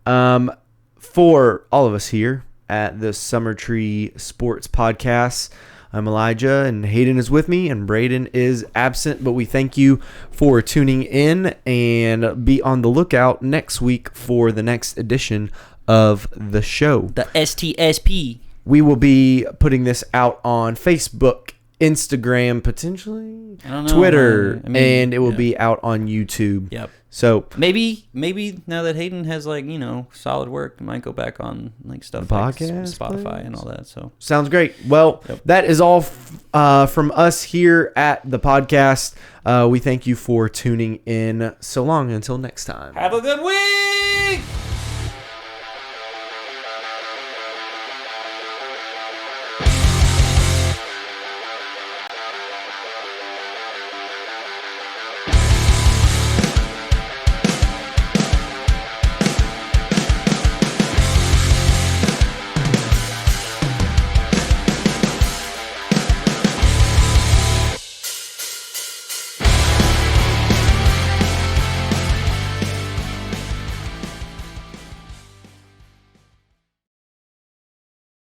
[SPEAKER 1] For all of us here at the Summer Tree Sports Podcast, I'm Elijah, and Hayden is with me, and Braden is absent, but we thank you for tuning in, and be on the lookout next week for the next edition of the show.
[SPEAKER 2] The STSP.
[SPEAKER 1] We will be putting this out on Facebook, Instagram, potentially Twitter, and it will be out on YouTube.
[SPEAKER 2] Yep.
[SPEAKER 1] So
[SPEAKER 2] maybe now that Hayden has solid work, it might go back on stuff like Spotify and all that. So
[SPEAKER 1] sounds great. Well, That is all from us here at the podcast. We thank you for tuning in. So long until next time.
[SPEAKER 2] Have a good week.